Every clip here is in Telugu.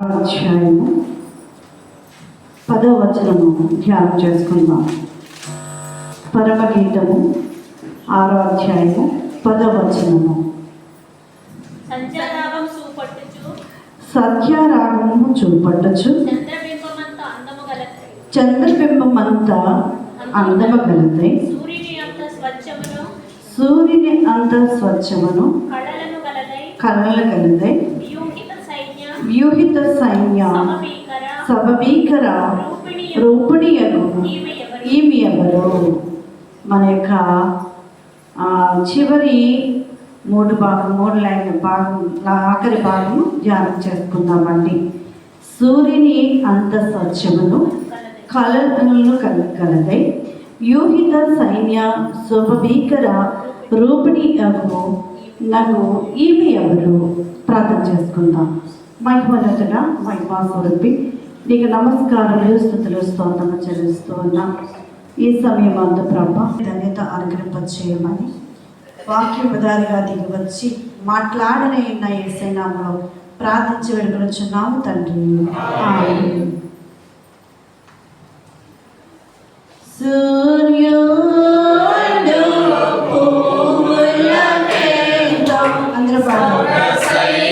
అధ్యాయము 10వ వచనము ధ్యానం చేసుకుందాం. పరమగీతము 6వ అధ్యాయము 10వ వచనము. సత్యారాగము చూపట్టుచు చంద్రబింబమంతా అందము గలదై సూర్యుని అంత స్వచ్ఛమును కళలు గలదై వ్యూహిత సైన్య సమభీకర రూపిణియగు ఈమె ఎవరు? మన యొక్క చివరి మూడు లైన్ భాగం ఆఖరి భాగము ధ్యానం చేసుకుందామండి. సూర్యుని అంత స్వచ్ఛమును కళలను కలదై వ్యూహిత సైన్య శుభభీకర రూపిణియగు నగు ఈమె ఎవరు? ప్రార్థన చేసుకుందాం. మహిమనతుడా, మహిమా స్వరూపి, నీకు నమస్కారాలు, స్తుతులు, స్తోత్రము చెల్లిస్తూ ఉన్నాం. ఈ సమయం అందు ప్రభ ధన్యత అనుగ్రహింపచేయమని వాక్యముదారిగా దిగి వచ్చి మాట్లాడనే ఉన్న యేసయ్య నామములో ప్రార్థించి వేడుకొనుచున్నాము తండ్రి. ఆమేన్. అందరూ పాడండి.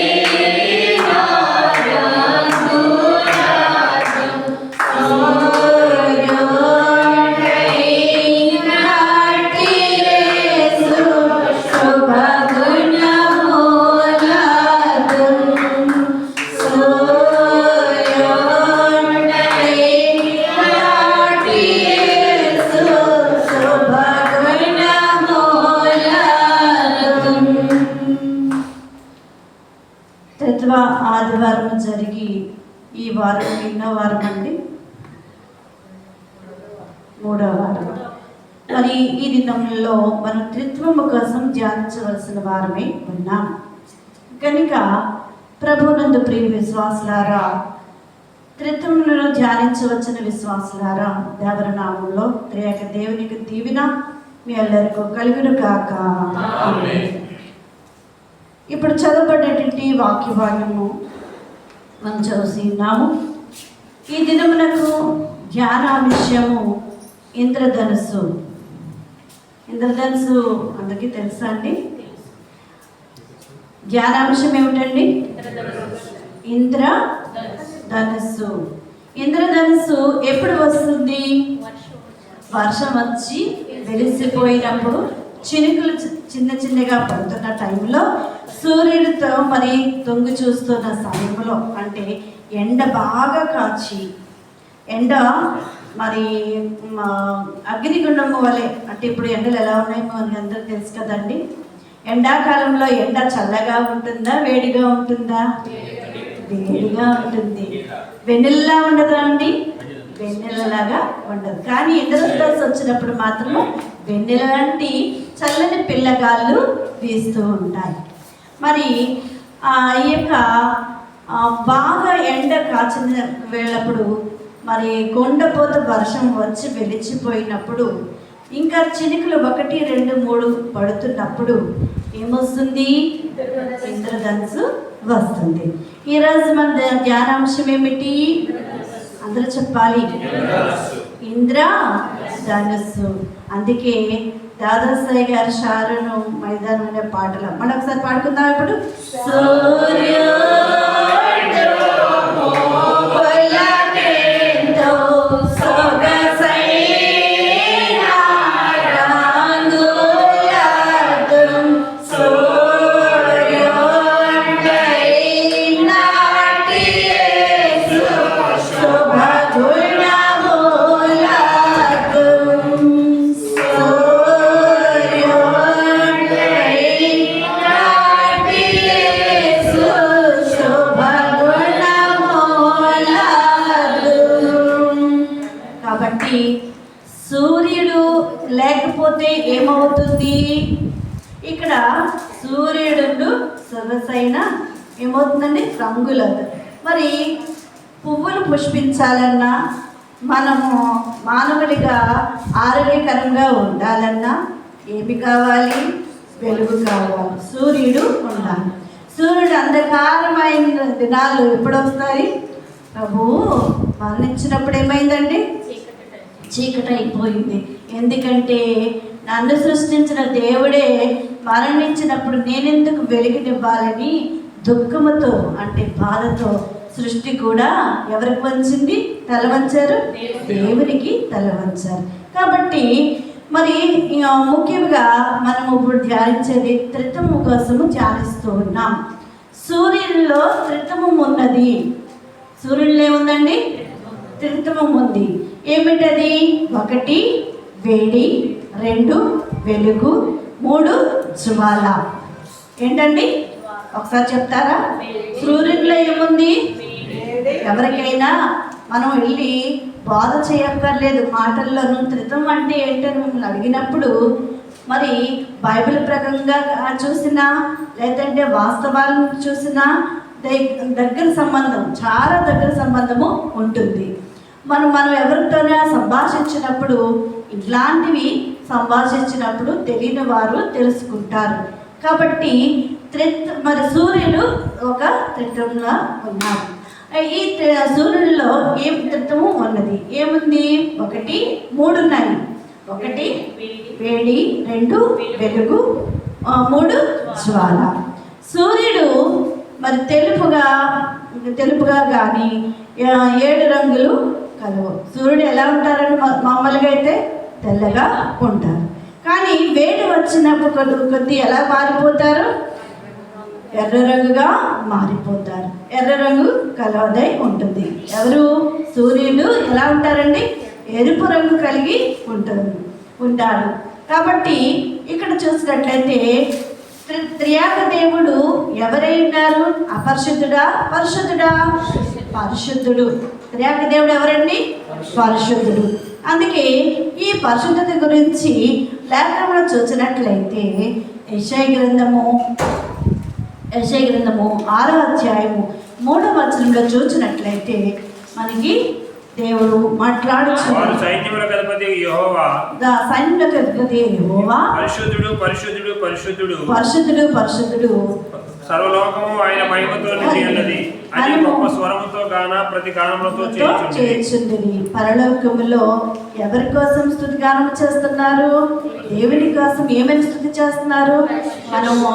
ఆదివారం జరిగి ఈ వారం ఎన్నో వారం అండి? 3వ వారం. మరి ఈ దినంలో మనం త్రిత్వము కోసం ధ్యానించవలసిన వారమే ఉన్నాం కనుక ప్రభునందు ప్రియ విశ్వాసులారా, త్రిత్వములను ధ్యానించవలసిన విశ్వాసులారా, దేవర నామంలో త్రియేక దేవునికి దీవెన మీ అందరికీ కలుగును కాక. ఇప్పుడు చదవబడినటువంటి వాక్య భాగము మనం చదువుతున్నాము. ఈ దినమునకు ధ్యాన విషయము ఇంద్రధనుస్సు. ఇంద్రధనుస్సు అందరికీ తెలుసా అండి? ధ్యానాంశం ఏమిటండి? ఇంద్రధనుస్సు. ఇంద్రధనుస్సు ఎప్పుడు వస్తుంది? వర్షం వచ్చి వెలిసిపోయినప్పుడు, చినుకులు చిన్నగా పడుతున్న టైంలో, సూర్యుడితో మరి తొంగి చూస్తున్న సమయంలో, అంటే ఎండ బాగా కాచి, ఎండ మరి అగ్నిగుండము వలె, అంటే ఇప్పుడు ఎండలు ఎలా ఉన్నాయో మనకి అందరూ తెలుసు కదండి. ఎండాకాలంలో ఎండ చల్లగా ఉంటుందా, వేడిగా ఉంటుందా? వేడిగా ఉంటుంది. వెన్నెలలా ఉండదా అండి? వెన్నెలలాగా ఉండదు. కానీ ఇంద్రధనుస్సు వచ్చినప్పుడు మాత్రము వెన్నెల లాంటి చల్లని పిల్లగాళ్ళు వీస్తూ ఉంటాయి. మరి ఈ యొక్క బాగా ఎండ కాచిన వేళప్పుడు, మరి కొండపోత వర్షం వచ్చి వెలిచిపోయినప్పుడు, ఇంకా చినుకులు 1, 2, 3 పడుతున్నప్పుడు ఏమొస్తుంది? ఇంద్రధనుస్సు వస్తుంది. ఈరోజు మన ధ్యానాంశం ఏమిటి? అందరూ చెప్పాలి. ఇంద్రధనుస్సు. అందుకే దాదాసాయి గారు షారును మైదానం అనే పాటలు మనం ఒకసారి పాడుకుందాం. ఇప్పుడు సూర్యుడు లేకపోతే ఏమవుతుంది? ఇక్కడ సూర్యుడు సొగసైన ఏమవుతుందండి? రంగులవుతుంది. మరి పువ్వులు పుష్పించాలన్నా, మనము మానవుడిగా ఆరోగ్యకరంగా ఉండాలన్నా ఏమి కావాలి? వెలుగు కావాలి. సూర్యుడు ఉండాలి. సూర్యుడు అంధకారమైన దినాలు ఎప్పుడు వస్తాయి? ప్రభువు మరణించినప్పుడు ఏమైందండి? చీకటి అయిపోయింది. ఎందుకంటే నన్ను సృష్టించిన దేవుడే మరణించినప్పుడు నేనెందుకు వెలుగునివ్వాలని దుఃఖముతో, అంటే బాధతో సృష్టి కూడా ఎవరికి వంచింది? తల వంచారు, దేవునికి తల వంచారు. కాబట్టి మరి ముఖ్యంగా మనము ఇప్పుడు ధ్యానించేది త్రిత్వము కోసము ధ్యానిస్తూ ఉన్నాం. సూర్యుల్లో త్రిత్వము ఉన్నది. సూర్యుల్లో ఏముందండి? త్రిత్వము ఉంది. ఏమిటది? 1 వేడి, 2 వెలుగు, 3 జ్వాల. ఏంటండి? ఒకసారి చెప్తారా? సూర్యుడిలో ఏముంది? ఎవరికైనా మనం వెళ్ళి బాధ చేయక్కర్లేదు. మాటల్లోనూ త్రిత్వం అంటే ఏంటని మిమ్మల్ని అడిగినప్పుడు మరి బైబిల్ ప్రకారంగా చూసినా లేదంటే వాస్తవాలను చూసినా దగ్గర సంబంధం, చాలా దగ్గర సంబంధము ఉంటుంది. మనం ఎవరితోనే సంభాషించినప్పుడు, ఇట్లాంటివి సంభాషించినప్పుడు తెలియని వారు తెలుసుకుంటారు. కాబట్టి మరి సూర్యుడు ఒక త్రిత్వంలో ఉన్నారు. ఈ సూర్యుడిలో ఏం త్రిత్వము ఉన్నది? ఏముంది? 1 3 ఉన్నాయి. 1 వేడి, 2 వెలుగు, 3 జ్వాల. సూర్యుడు మరి తెలుపుగా కానీ 7 రంగులు కలవు. సూర్యుడు ఎలా ఉంటారని మామూలుగా అయితే తెల్లగా ఉంటారు. కానీ వేడి వచ్చినప్పుడు కొద్ది ఎలా మారిపోతారు? ఎర్ర రంగుగా మారిపోతారు. ఎర్ర రంగు కలవదై ఉంటుంది. ఎవరు? సూర్యుడు ఎలా ఉంటారండి? ఎరుపు రంగు కలిగి ఉంటాడు. కాబట్టి ఇక్కడ చూసినట్లయితే త్రియాక దేవుడు ఎవరై ఉన్నారు? అపరిశుద్ధుడా, పరిశుద్ధుడా? పరిశుద్ధుడు. త్రియాక దేవుడు ఎవరండి? పరిశుద్ధుడు. అందుకే ఈ పరిశుద్ధత గురించి లేఖనంలో చూసినట్లయితే యెషయా గ్రంథము 6వ అధ్యాయము 3వ వచనంలో చూసినట్లయితే మనకి దేవుడు మాట్లాడుచున్నాడు. సైన్యములకు అధిపతి యెహోవా పరిశుద్ధుడు, పరిశుద్ధుడు, పరిశుద్ధుడు, పరిశుద్ధుడు, పరిశుద్ధుడు, సర్వలోకము ఆయన మహిమతో నిండి ఉన్నది అని గొప్ప స్వరముతో గాన ప్రతి గానములతో చేయుచుండిరి. పరలోకములో ఎవరి కోసం స్తుతి గానం చేస్తున్నారు? దేవుని కోసం. ఏమని స్తుతి చేస్తున్నారు? మనము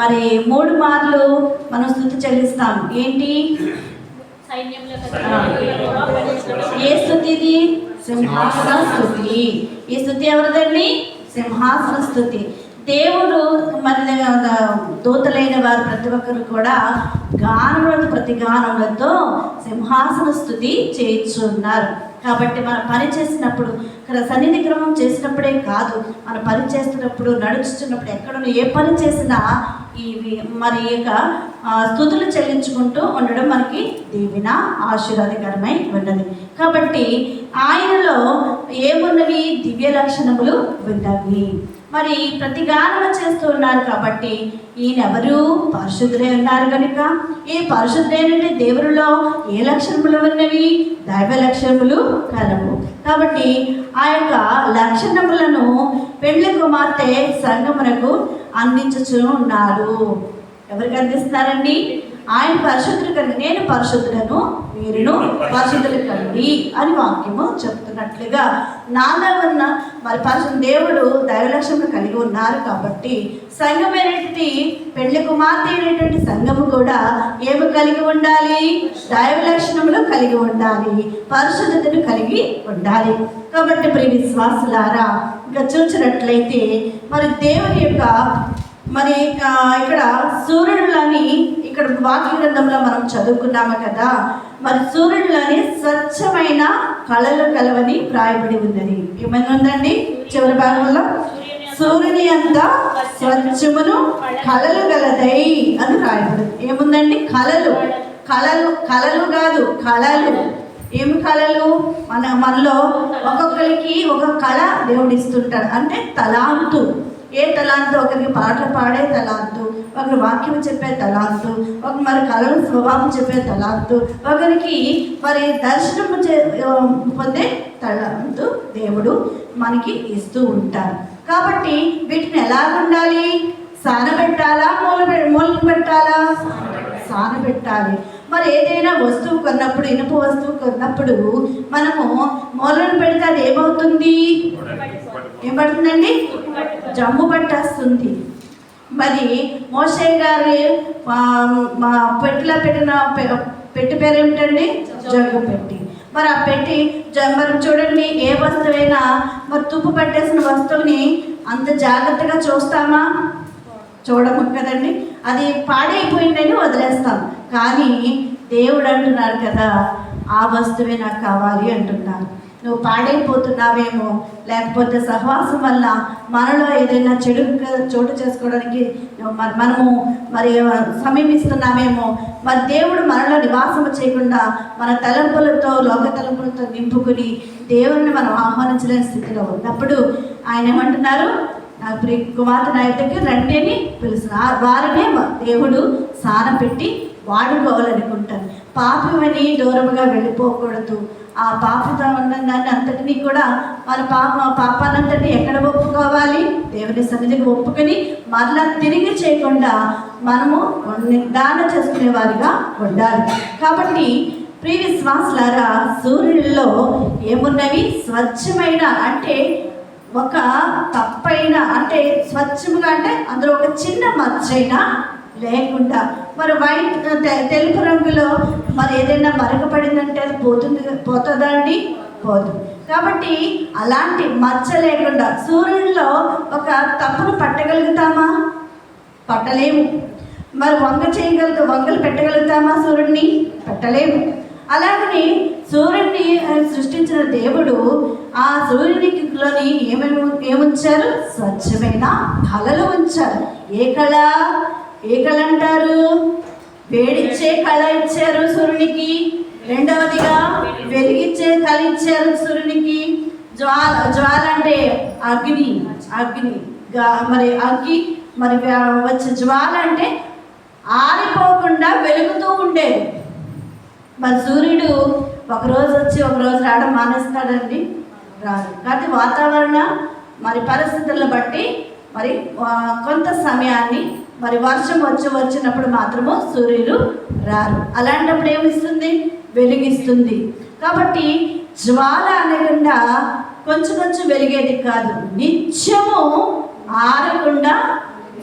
మరి 3 మార్లు మనం స్తుతి చెల్లిస్తాం. ఏంటి? ఏ స్తుతి ఇది? సింహాసన స్తుతి. ఈ స్తుతి ఎవరిదండి? సింహాసన స్తుతి. దేవుడు మరి దూతలైన వారు ప్రతి ఒక్కరు కూడా గానములతో, ప్రతి గానములతో సింహాసన స్థుతి చేయించున్నారు. కాబట్టి మనం పని చేసినప్పుడు, ఇక్కడ సన్నిధి క్రమం చేసినప్పుడే కాదు, మనం పని చేస్తున్నప్పుడు, నడుచుతున్నప్పుడు, ఎక్కడ ఏ పని చేసినా ఇవి మరి యొక్క స్తుతులు చెల్లించుకుంటూ ఉండడం మనకి దీవెన, ఆశీర్వాదకరమై ఉన్నది. కాబట్టి ఆయనలో ఏమున్నవి? దివ్య లక్షణములు ఉన్నవి. మరి ప్రతి గానము చేస్తూ ఉన్నారు. కాబట్టి ఈయన ఎవరు? పరిశుద్ధులై ఉన్నారు కనుక ఈ పరిశుద్ధులైన దేవునిలో ఏ లక్షణములు ఉన్నవి? దైవ లక్షణములు కలవు. కాబట్టి ఆ యొక్క లక్షణములను పెండ్లి కుమార్తె సంఘమునకు అందించుచూ ఉన్నాడు. ఎవరికి అందిస్తున్నారండి? ఆయన పరిశుద్ధులు కనుక నేను పరిశుద్ధులను, మీరును పరిశుద్ధులు కండి అని వాక్యము చెప్తున్నట్లుగా నాలో ఉన్న మరి పరిశుద్ధ దేవుడు దైవలక్షణము కలిగి ఉన్నారు. కాబట్టి సంఘమైనటువంటి పెళ్లి కుమార్తె అయినటువంటి సంఘము కూడా ఏమి కలిగి ఉండాలి? దైవ లక్షణములు కలిగి ఉండాలి, పరిశుద్ధతను కలిగి ఉండాలి. కాబట్టి ప్రియ విశ్వాసులారా, ఇంకా చూసినట్లయితే మరి దేవుని యొక్క మరి ఇక్కడ సూర్యుడులని ఇక్కడ వాక్య గ్రంథంలో మనం చదువుకున్నాము కదా. మరి సూర్యుడులని స్వచ్ఛమైన కళలు కలవని రాయబడి ఉన్నది. ఏమైనా ఉందండి చివరి భాగంలో? సూర్యుని అంతా స్వచ్ఛమును కళలు గలదై అని రాయబడి ఏముందండి? కళలు. కళలు కళలు కాదు, కళలు. ఏమి కళలు? మనలో ఒక్కొక్కరికి ఒక కళ దేవుడు ఇస్తుంటాడు. అంటే తలాంతు. ఏ తలాంతు? ఒకరికి పాటలు పాడే తలాంతు, ఒకరు వాక్యం చెప్పే తలాంతు, ఒక మరి కళలు స్వభావం చెప్పే తలాంతు, ఒకరికి మరి దర్శనము పొందే తలాంతు దేవుడు మనకి ఇస్తూ ఉంటారు. కాబట్టి వీటిని ఎలా ఉండాలి? సానబెట్టాలా మూలన పెట్టాలా? సానబెట్టాలి. మరి ఏదైనా వస్తువు కొన్నప్పుడు, ఇనుప వస్తువు కొన్నప్పుడు మనము మూలను పెడితే అది ఏమవుతుంది? ఏం పడుతుందండి? జమ్ము పట్టేస్తుంది. మరి మోషే గారి మా పెట్టిలో పెట్టిన పెట్టి పేరు ఏమిటండి? జగ్గు పెట్టి. మరి ఆ పెట్టి మరి చూడండి, ఏ వస్తువైనా మరి తుప్పు పట్టేసిన వస్తువుని అంత జాగ్రత్తగా చూస్తామా? చూడము కదండి. అది పాడైపోయిందని వదిలేస్తాం. కానీ దేవుడు అంటున్నారు కదా, ఆ వస్తువే నాకు కావాలి అంటున్నారు. నువ్వు పాడైపోతున్నావేమో, లేకపోతే సహవాసం వల్ల మనలో ఏదైనా చెడు చోటు చేసుకోవడానికి మనము మరి సమీపిస్తున్నామేమో. మరి దేవుడు మనలో నివాసం చేయకుండా మన తలంపులతో, లోక తలంపులతో నింపుకుని దేవుడిని మనం ఆహ్వానించలేని స్థితిలో ఉన్నప్పుడు ఆయన ఏమంటున్నారు? నా ప్రియ కుమార్తె నా యొద్దకు రండి అని పిలుస్తున్నారు. వారినే దేవుడు సానపెట్టి వాడుకోవాలనుకుంటారు. పాపమని దూరముగా వెళ్ళిపోకూడదు. ఆ పాపతో ఉన్న దాన్ని అంతటినీ కూడా మన పాపానంతటినీ ఎక్కడ ఒప్పుకోవాలి? దేవుని సన్నిధికి ఒప్పుకొని మరలా తిరిగి చేయకుండా మనము నిర్ధారణ చేసుకునే వారిగా ఉండాలి. కాబట్టి ప్రియ విశ్వాసులారా, సూర్యుడిలో ఏమున్నవి? స్వచ్ఛమైన, అంటే ఒక తప్పైన, అంటే స్వచ్ఛముగా, అంటే అందులో ఒక చిన్న మచ్చైనా లేకుండా. మరి వైట్ తెలుపు రంగులో మరి ఏదైనా మరకపడిందంటే అది పోతుందా అండి? పోదు. కాబట్టి అలాంటి మచ్చ లేకుండా సూర్యుడిలో ఒక తప్పును పట్టగలుగుతామా? పట్టలేము. మరి వంగలు పెట్టగలుగుతామా? సూర్యుడిని పెట్టలేము. అలాగని సూర్యుడిని సృష్టించిన దేవుడు ఆ సూర్యునిలోని ఏముంచారు? స్వచ్ఛమైన కళలు ఉంచారు. ఏ కళ అంటారు? వేడిచ్చే కళ ఇచ్చారు సూర్యునికి. రెండవదిగా వెలిగించే కళ ఇచ్చారు సూర్యునికి. జ్వాల అంటే అగ్ని. మరి అగ్గి మరి వచ్చే జ్వాల అంటే ఆరిపోకుండా వెలుగుతూ ఉండేది. మరి సూర్యుడు ఒకరోజు వచ్చి ఒకరోజు రావడం మానేస్తాడండి? రాదు. కాబట్టి వాతావరణ మరి పరిస్థితులను బట్టి మరి కొంత సమయాన్ని మరి వర్షం వచ్చినప్పుడు మాత్రము సూర్యుడు రారు. అలాంటప్పుడు ఏమిస్తుంది? వెలిగిస్తుంది. కాబట్టి జ్వాల అనకుండా కొంచెం వెలిగేది కాదు, నిత్యము ఆరకుండా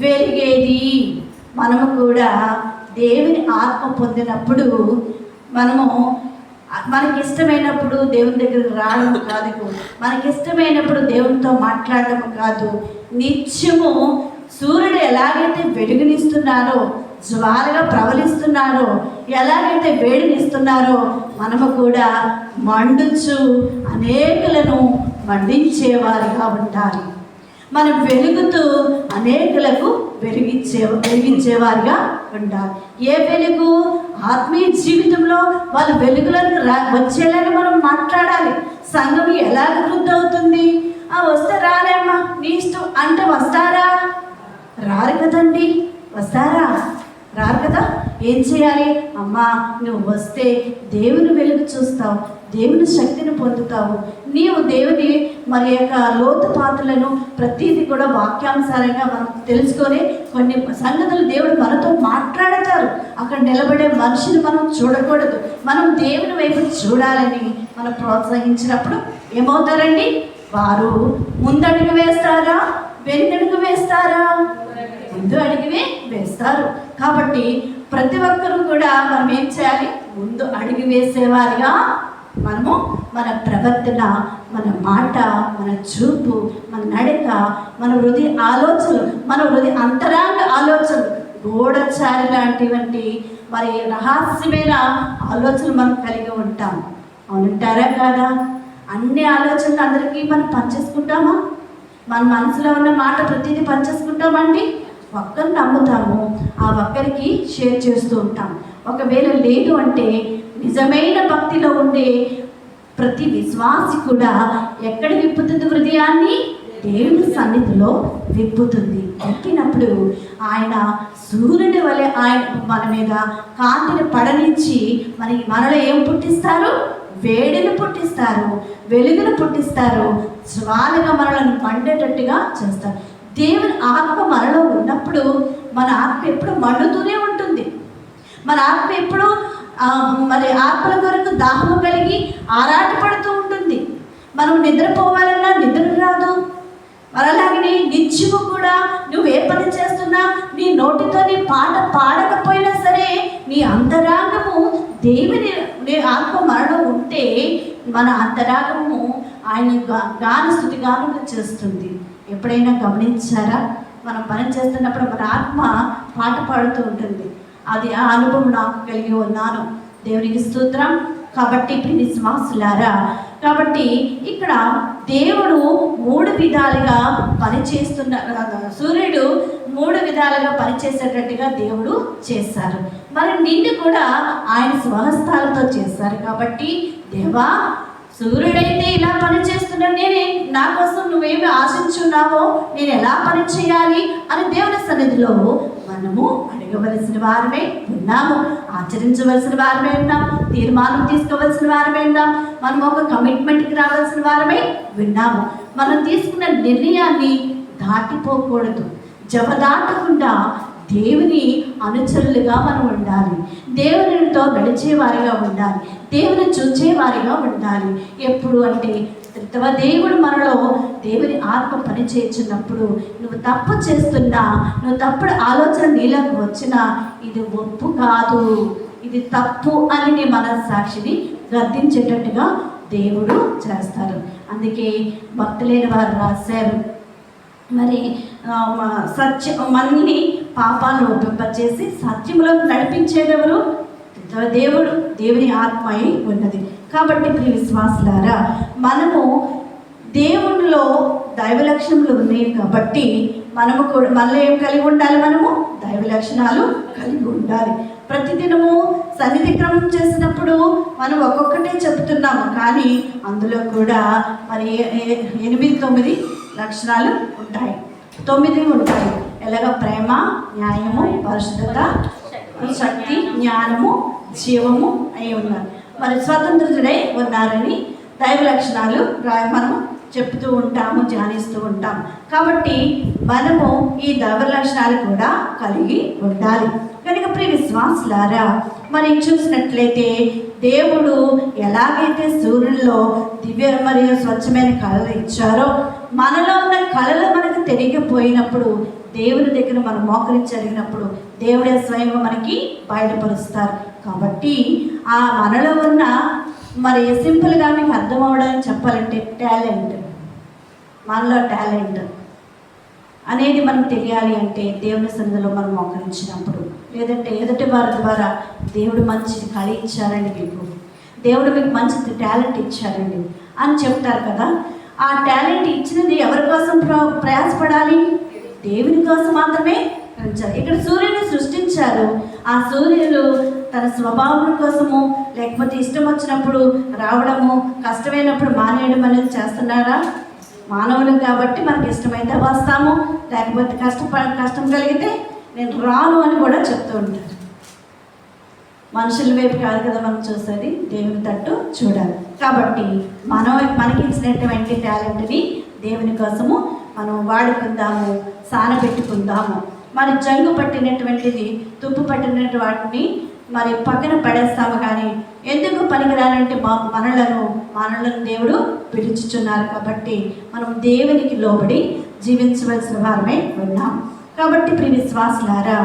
వెలిగేది. మనము కూడా దేవుని ఆత్మ పొందినప్పుడు మనకి ఇష్టమైనప్పుడు దేవుని దగ్గరికి రావడం కాదు, మనకి ఇష్టమైనప్పుడు దేవునితో మాట్లాడడం కాదు. నిత్యము సూర్యుడు ఎలాగైతే వెలుగునిస్తున్నారో, జ్వాలగా ప్రవలిస్తున్నారో, ఎలాగైతే వేడినిస్తున్నారో, మనము కూడా మండుచు అనేకులను మండించేవారిగా ఉండాలి. మనం వెలుగుతూ అనేకులకు వెలిగించేవారిగా ఉండాలి. ఏ వెలుగు? ఆత్మీయ జీవితంలో వాళ్ళ వెలుగులను వచ్చేలాగా మనం మాట్లాడాలి. సంఘం ఎలా వృద్ధి అవుతుంది? వస్తే రాలేమ్మా, నీ ఇష్టం అంటే వస్తారా? రారు కదండి. వస్తారా? రారు కదా. ఏం చేయాలి? అమ్మా, నువ్వు వస్తే దేవుని వెలుగు చూస్తావు, దేవుని శక్తిని పొందుతావు. నీవు దేవుని మరి యొక్క లోతుపాతులను ప్రతిదీ కూడా వాక్యానుసారంగా మనం తెలుసుకొని కొన్ని సంగతులు దేవుడు మనతో మాట్లాడతారు. అక్కడ నిలబడే మనిషిని మనం చూడకూడదు, మనం దేవుని వైపు చూడాలని మనం ప్రోత్సహించినప్పుడు ఏమవుతారండి? వారు ముందడుగు వేస్తారా? వెనుకడుగు వేస్తారా? ముందు అడిగివే వేస్తారు. కాబట్టి ప్రతి ఒక్కరూ కూడా మనం ఏం చేయాలి? ముందు అడుగు వేసేవారిగా మనము మన ప్రవర్తన, మన మాట, మన చూపు, మన నడక, మన హృదయ ఆలోచనలు, మన హృదయ అంతరాంగ ఆలోచనలు, గూఢచారి లాంటివంటి మరి రహస్యమైన ఆలోచనలు మనం కలిగి ఉంటాం. అవునంటారా కాదా? అన్ని ఆలోచనలు అందరికీ మనం పనిచేసుకుంటామా? మన మనసులో ఉన్న మాట ప్రతిదీ పనిచేసుకుంటామండి? ఒక్కరిని నమ్ముతాము, ఆ ఒక్కరికి షేర్ చేస్తూ ఉంటాం. ఒకవేళ లేదు అంటే నిజమైన భక్తిలో ఉండే ప్రతి విశ్వాసి కూడా ఎక్కడ విప్పుతుంది? హృదయాన్ని దేవుని సన్నిధిలో విప్పుతుంది. విప్పినప్పుడు ఆయన సూర్యుని వలె ఆయన మన మీద కాంతిని పడనిచ్చి మనలో ఏం పుట్టిస్తారు? వేడిని పుట్టిస్తారు, వెలుగును పుట్టిస్తారు, జ్వాలగా మనల్ని మండేటట్టుగా చేస్తారు. దేవుని ఆత్మ మనలో ఉన్నప్పుడు మన ఆత్మ ఎప్పుడు మండుతూనే ఉంటుంది. మన ఆత్మ ఎప్పుడు మరి ఆత్మల కొరకు దాహము కలిగి ఆరాటపడుతూ ఉంటుంది. మనం నిద్రపోవాలన్నా నిద్ర రాదు. మరలాగనే నిత్యము కూడా నువ్వు ఏ పని చేస్తున్నా నీ నోటితో నీ పాట పాడకపోయినా సరే నీ అంతరాగము దేవుని నీ ఆత్మ మనలో ఉంటే మన అంతరాగము ఆయన గాన స్తుతి గానములు చేస్తుంది. ఎప్పుడైనా గమనించారా? మనం పని చేస్తున్నప్పుడు మన ఆత్మ పాట పాడుతూ ఉంటుంది. అది ఆ అనుభవం నాకు కలిగి ఉన్నాను. దేవునికి స్తోత్రం. కాబట్టి విశ్వాసులారా, కాబట్టి ఇక్కడ దేవుడు 3 విధాలుగా పనిచేస్తున్న సూర్యుడు 3 విధాలుగా పనిచేసేటట్టుగా దేవుడు చేశారు. మరి నిన్ను కూడా ఆయన స్వహస్తాలతో చేశారు. కాబట్టి దేవా, సూర్యుడైతే ఇలా పని చేస్తున్నాడు, నేనే నా కోసం నువ్వేమి ఆశించున్నావో నేను ఎలా పని చేయాలి అని దేవుని సన్నిధిలో మనము అడగవలసిన వారమే ఉన్నాము, ఆచరించవలసిన వారమే ఉన్నాం, తీర్మానం తీసుకోవలసిన వారమే ఉన్నాం, మనం ఒక కమిట్మెంట్కి రావాల్సిన వారమే విన్నాము. మనం తీసుకున్న నిర్ణయాన్ని దాటిపోకూడదు. జవదాటకుండా దేవుని అనుచరులుగా మనం ఉండాలి. దేవునితో నడిచేవారిగా ఉండాలి. దేవుని చూచేవారిగా ఉండాలి. ఎప్పుడు అంటే దేవుడు మనలో దేవుని ఆత్మ పని చేస్తున్నప్పుడు నువ్వు తప్పు చేస్తున్నా, నువ్వు తప్పుడు ఆలోచన నీళ్ళకు వచ్చినా ఇది ఒప్పు కాదు, ఇది తప్పు అని నీ మనస్సాక్షిని గద్దించేటట్టుగా దేవుడు చేస్తారు. అందుకే భక్తులైన వారు రాశారు, మరి మనల్ని పాపాలను ఒప్పింపచేసి సత్యములకు నడిపించేదెవరు? దేవుడు, దేవుని ఆత్మ అయి ఉన్నది. కాబట్టి ప్రియ విశ్వాసులారా, మనము దేవునిలో దైవ లక్షణములు ఉన్నాయి కాబట్టి మనము కూడా మనలో ఏం కలిగి ఉండాలి? మనము దైవ లక్షణాలు కలిగి ఉండాలి. ప్రతిదినము సన్నిధి క్రమం చేసినప్పుడు మనం ఒక్కొక్కటే చెప్తున్నాము, కానీ అందులో కూడా మరి 8-9 లక్షణాలు ఉంటాయి, 9 ఉంటాయి. ఎలాగ? ప్రేమ, న్యాయము, పరిశుద్ధత, శక్తి, జ్ఞానము, జీవము అయి ఉన్నారు. మరి స్వతంత్రుడై ఉన్నారని దైవ లక్షణాలు మనం చెప్తూ ఉంటాము, ధ్యానిస్తూ ఉంటాం. కాబట్టి మనము ఈ దైవ లక్షణాలు కూడా కలిగి ఉండాలి. కనుక ప్రియ విశ్వాసులారా, మరి చూసినట్లయితే దేవుడు ఎలాగైతే సూర్యుల్లో దివ్య మరియు స్వచ్ఛమైన కళలు ఇచ్చారో, మనలో ఉన్న కళలు మనకు తెలియకపోయినప్పుడు దేవుని దగ్గర మనం మోకరించి అడిగినప్పుడు దేవుడే స్వయంగా మనకి బయటపరుస్తారు. కాబట్టి ఆ మనలో ఉన్న మరి సింపుల్గా మీకు అర్థం అవ్వడానికి చెప్పాలంటే టాలెంట్, మనలో టాలెంట్ అనేది మనకు తెలియాలి అంటే దేవుని సన్నిధిలో మనం మోకరించినప్పుడు, లేదంటే ఎదుటి వారి ద్వారా దేవుడు మంచి కళ ఇచ్చారండి, దేవుడు మీకు మంచి టాలెంట్ ఇచ్చారండి అని చెప్తారు కదా. ఆ టాలెంట్ ఇచ్చినది ఎవరి కోసం ప్రయాసపడాలి? దేవుని కోసం మాత్రమే. ఇక్కడ సూర్యుని సృష్టించారు. ఆ సూర్యుడు తన స్వభావం కోసము, లేకపోతే ఇష్టం వచ్చినప్పుడు రావడము, కష్టమైనప్పుడు మానేయడం అనేది చేస్తున్నారా? మానవులు కాబట్టి మనకి ఇష్టమైతే వస్తాము, లేకపోతే కష్టం కలిగితే నేను రాను అని కూడా చెప్తూ ఉంటారు. మనుషుల వైపు కాదు కదా మనం చూసేది, దేవుని తట్టు చూడాలి. కాబట్టి మనకి ఇచ్చినటువంటి టాలెంట్ని దేవుని కోసము మనం వాడుకుందాము, సానబెట్టుకుందాము. మరి జంగు పట్టినటువంటిది, తుప్పు పట్టినటువంటి వాటిని మరి పక్కన పడేస్తాము. కానీ ఎందుకు పనికిరానంటే మనలను దేవుడు పిలుచుచున్నారు. కాబట్టి మనం దేవునికి లోబడి జీవించవలసిన వారమే ఉన్నాం. కాబట్టి ప్రియ విశ్వాసులారా,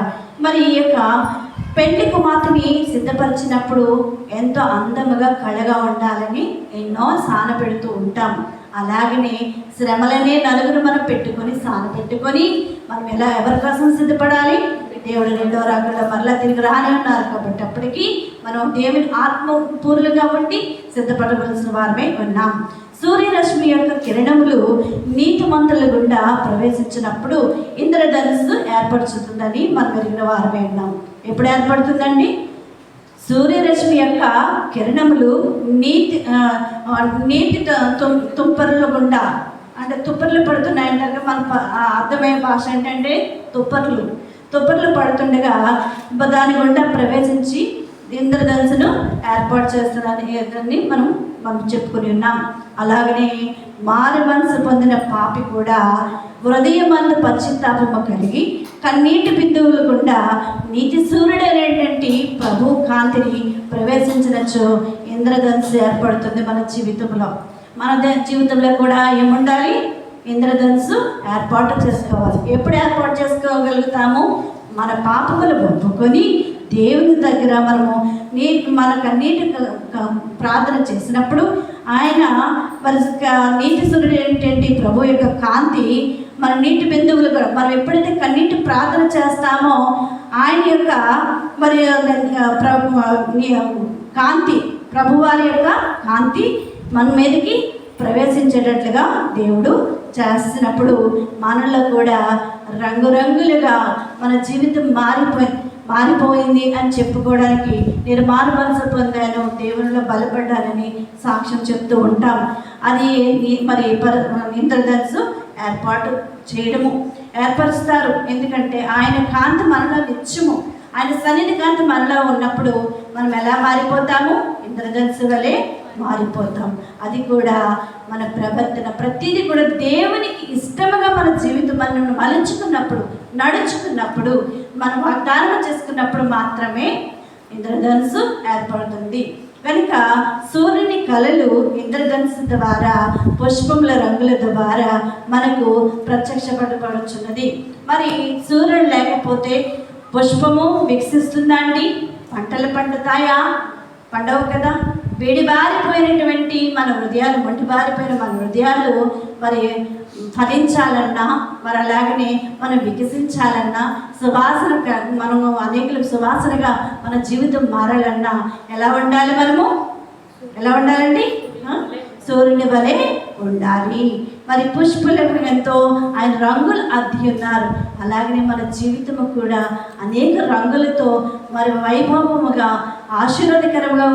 మరి ఈ యొక్క పెళ్లి కుమార్తెని సిద్ధపరిచినప్పుడు ఎంతో అందముగా కళగా ఉండాలని ఎన్నో సానపెడుతూ ఉంటాం. అలాగనే శ్రమలనే నలుగురు మనం పెట్టుకొని సానపెట్టుకొని మనం ఎవరి కోసం సిద్ధపడాలి? దేవుడు 2వ రాకడలో మరలా తిరిగి రాని ఉన్నారు. కాబట్టి అప్పటికి మనం దేవుని ఆత్మపూర్లుగా ఉండి సిద్ధపడవలసిన వారమే ఉన్నాం. సూర్యరశ్మి యొక్క కిరణములు నీతిమంతుల గుండా ప్రవేశించినప్పుడు ఇంద్రధనుస్సు ఏర్పడుతుందని మనం ఎరిగిన వారమే ఉన్నాం. ఎప్పుడు ఏర్పడుతుందండి? సూర్యరశ్మి యొక్క కిరణములు నీటి తుంపర్ల గుండా, అంటే తుప్పర్లు పడుతున్నాయంటారు. మన అర్థమయ్యే భాష ఏంటంటే తుప్పర్లు పడుతుండగా దాని గుండా ప్రవేశించి ఇంద్రధనుసును ఏర్పాటు చేస్తున్నారని మనం చెప్పుకొని ఉన్నాం. అలాగనే మారు మనసు పొందిన పాపి కూడా హృదయమందు పశ్చాత్తాపము కలిగి కన్నీటి బిందువులు గుండా నీతి సూర్యుడైనటువంటి ప్రభు కాంతిని ప్రవేశించినచో ఇంద్రధనుస్సు ఏర్పడుతుంది మన జీవితంలో. మన జీవితంలో కూడా ఏముండాలి? ఇంద్రధనుస్సు ఏర్పాటు చేసుకోవాలి. ఎప్పుడు ఏర్పాటు చేసుకోగలుగుతాము? మన పాపములు ఒప్పుకొని దేవుని దగ్గర మనము మన కన్నీటి ప్రార్థన చేసినప్పుడు ఆయన మరి నీటి సూర్యుడు ఏంటంటే ప్రభు యొక్క కాంతి మన నీటి బిందువులు కూడా మనం ఎప్పుడైతే కన్నీటి ప్రార్థన చేస్తామో ఆయన యొక్క మరి కాంతి ప్రభువారి యొక్క కాంతి మన మీదకి ప్రవేశించేటట్లుగా దేవుడు చేస్తున్నప్పుడు మనలో కూడా రంగురంగులుగా మన జీవితం మారిపోయింది అని చెప్పుకోవడానికి నేను మారు మనసు పొందాను, దేవునిలో బలపడ్డానని సాక్ష్యం చెప్తూ ఉంటాం. అది మరి ఇంద్రధనుస్సు ఏర్పాటు చేయడము ఏర్పరుస్తారు. ఎందుకంటే ఆయన కాంతి మనలో నిత్యము, ఆయన సన్నిధి కాంతి మనలో ఉన్నప్పుడు మనం ఎలా మారిపోతాము? ఇంద్రధనుస్సు వలె మారిపోతాం. అది కూడా మన ప్రవర్తన ప్రతిదీ కూడా దేవునికి ఇష్టముగా మన జీవితం మనల్ని మలుచుకున్నప్పుడు, నడుచుకున్నప్పుడు, మనం వాగ్దానం చేసుకున్నప్పుడు మాత్రమే ఇంద్రధనుస్సు ఏర్పడుతుంది. కనుక సూర్యుని కళలు ఇంద్రధనుస్సు ద్వారా పుష్పముల రంగుల ద్వారా మనకు ప్రత్యక్షపడబడుచున్నది. మరి సూర్యుడు లేకపోతే పుష్పము వికసిస్తుందా అండి? పంటలు పండుతాయా? పండవు కదా. వేడిబారిపోయినటువంటి మన హృదయాలు, మొండిబారిపోయిన మన హృదయాలు మరి ఫలించాలన్నా, మరి అలాగనే మనం వికసించాలన్నా, సువాసన మనము అనేకులకు సువాసనగా మన జీవితం మారాలన్నా ఎలా ఉండాలి? మనము ఎలా ఉండాలండి? సూర్యుని వలె ఉండాలి. మరి పుష్పులకు ఎంతో ఆయన రంగులు అద్ది ఉన్నారు. అలాగనే మన జీవితము కూడా అనేక రంగులతో మరి వైభవముగా ఆశీర్వాదకరంగా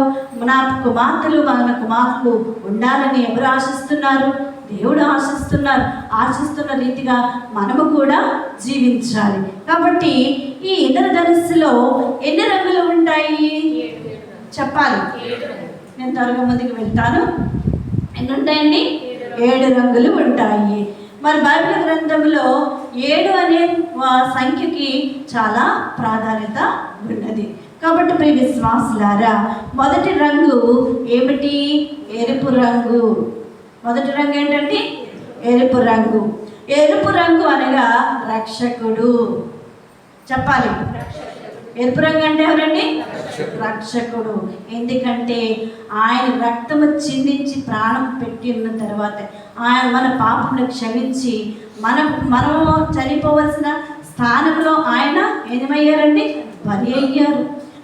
మన కుమార్తెలు మన కుమార్తెలు ఉండాలని ఎవరు ఆశిస్తున్నారు? దేవుడు ఆశిస్తున్నారు. ఆశిస్తున్న రీతిగా మనము కూడా జీవించాలి. కాబట్టి ఈ ఇంద్రధనుస్సులో ఎన్ని రంగులు ఉంటాయి చెప్పాలి. నేను త్వరగా ముందుకు వెళ్తాను. ఎన్ని ఉంటాయండి? 7 రంగులు ఉంటాయి. మరి బైబిల్ గ్రంథంలో 7 అనే సంఖ్యకి చాలా ప్రాధాన్యత ఉన్నది. కాబట్టి ప్రియ విశ్వాసులారా, మొదటి రంగు ఏమిటి? ఎరుపు రంగు. మొదటి రంగు ఏంటంటే ఎరుపు రంగు. ఎరుపు రంగు అనగా రక్షకుడు. చెప్పాలి. ఎరుపు రంగు అంటే ఎవరండి? రక్షకుడు. ఎందుకంటే ఆయన రక్తము చిందించి ప్రాణం పెట్టి ఉన్న తర్వాత ఆయన మన పాపమును క్షమించి మనము చనిపోవలసిన స్థానంలో ఆయన ఏమయ్యారండి? బలి అయ్యారు.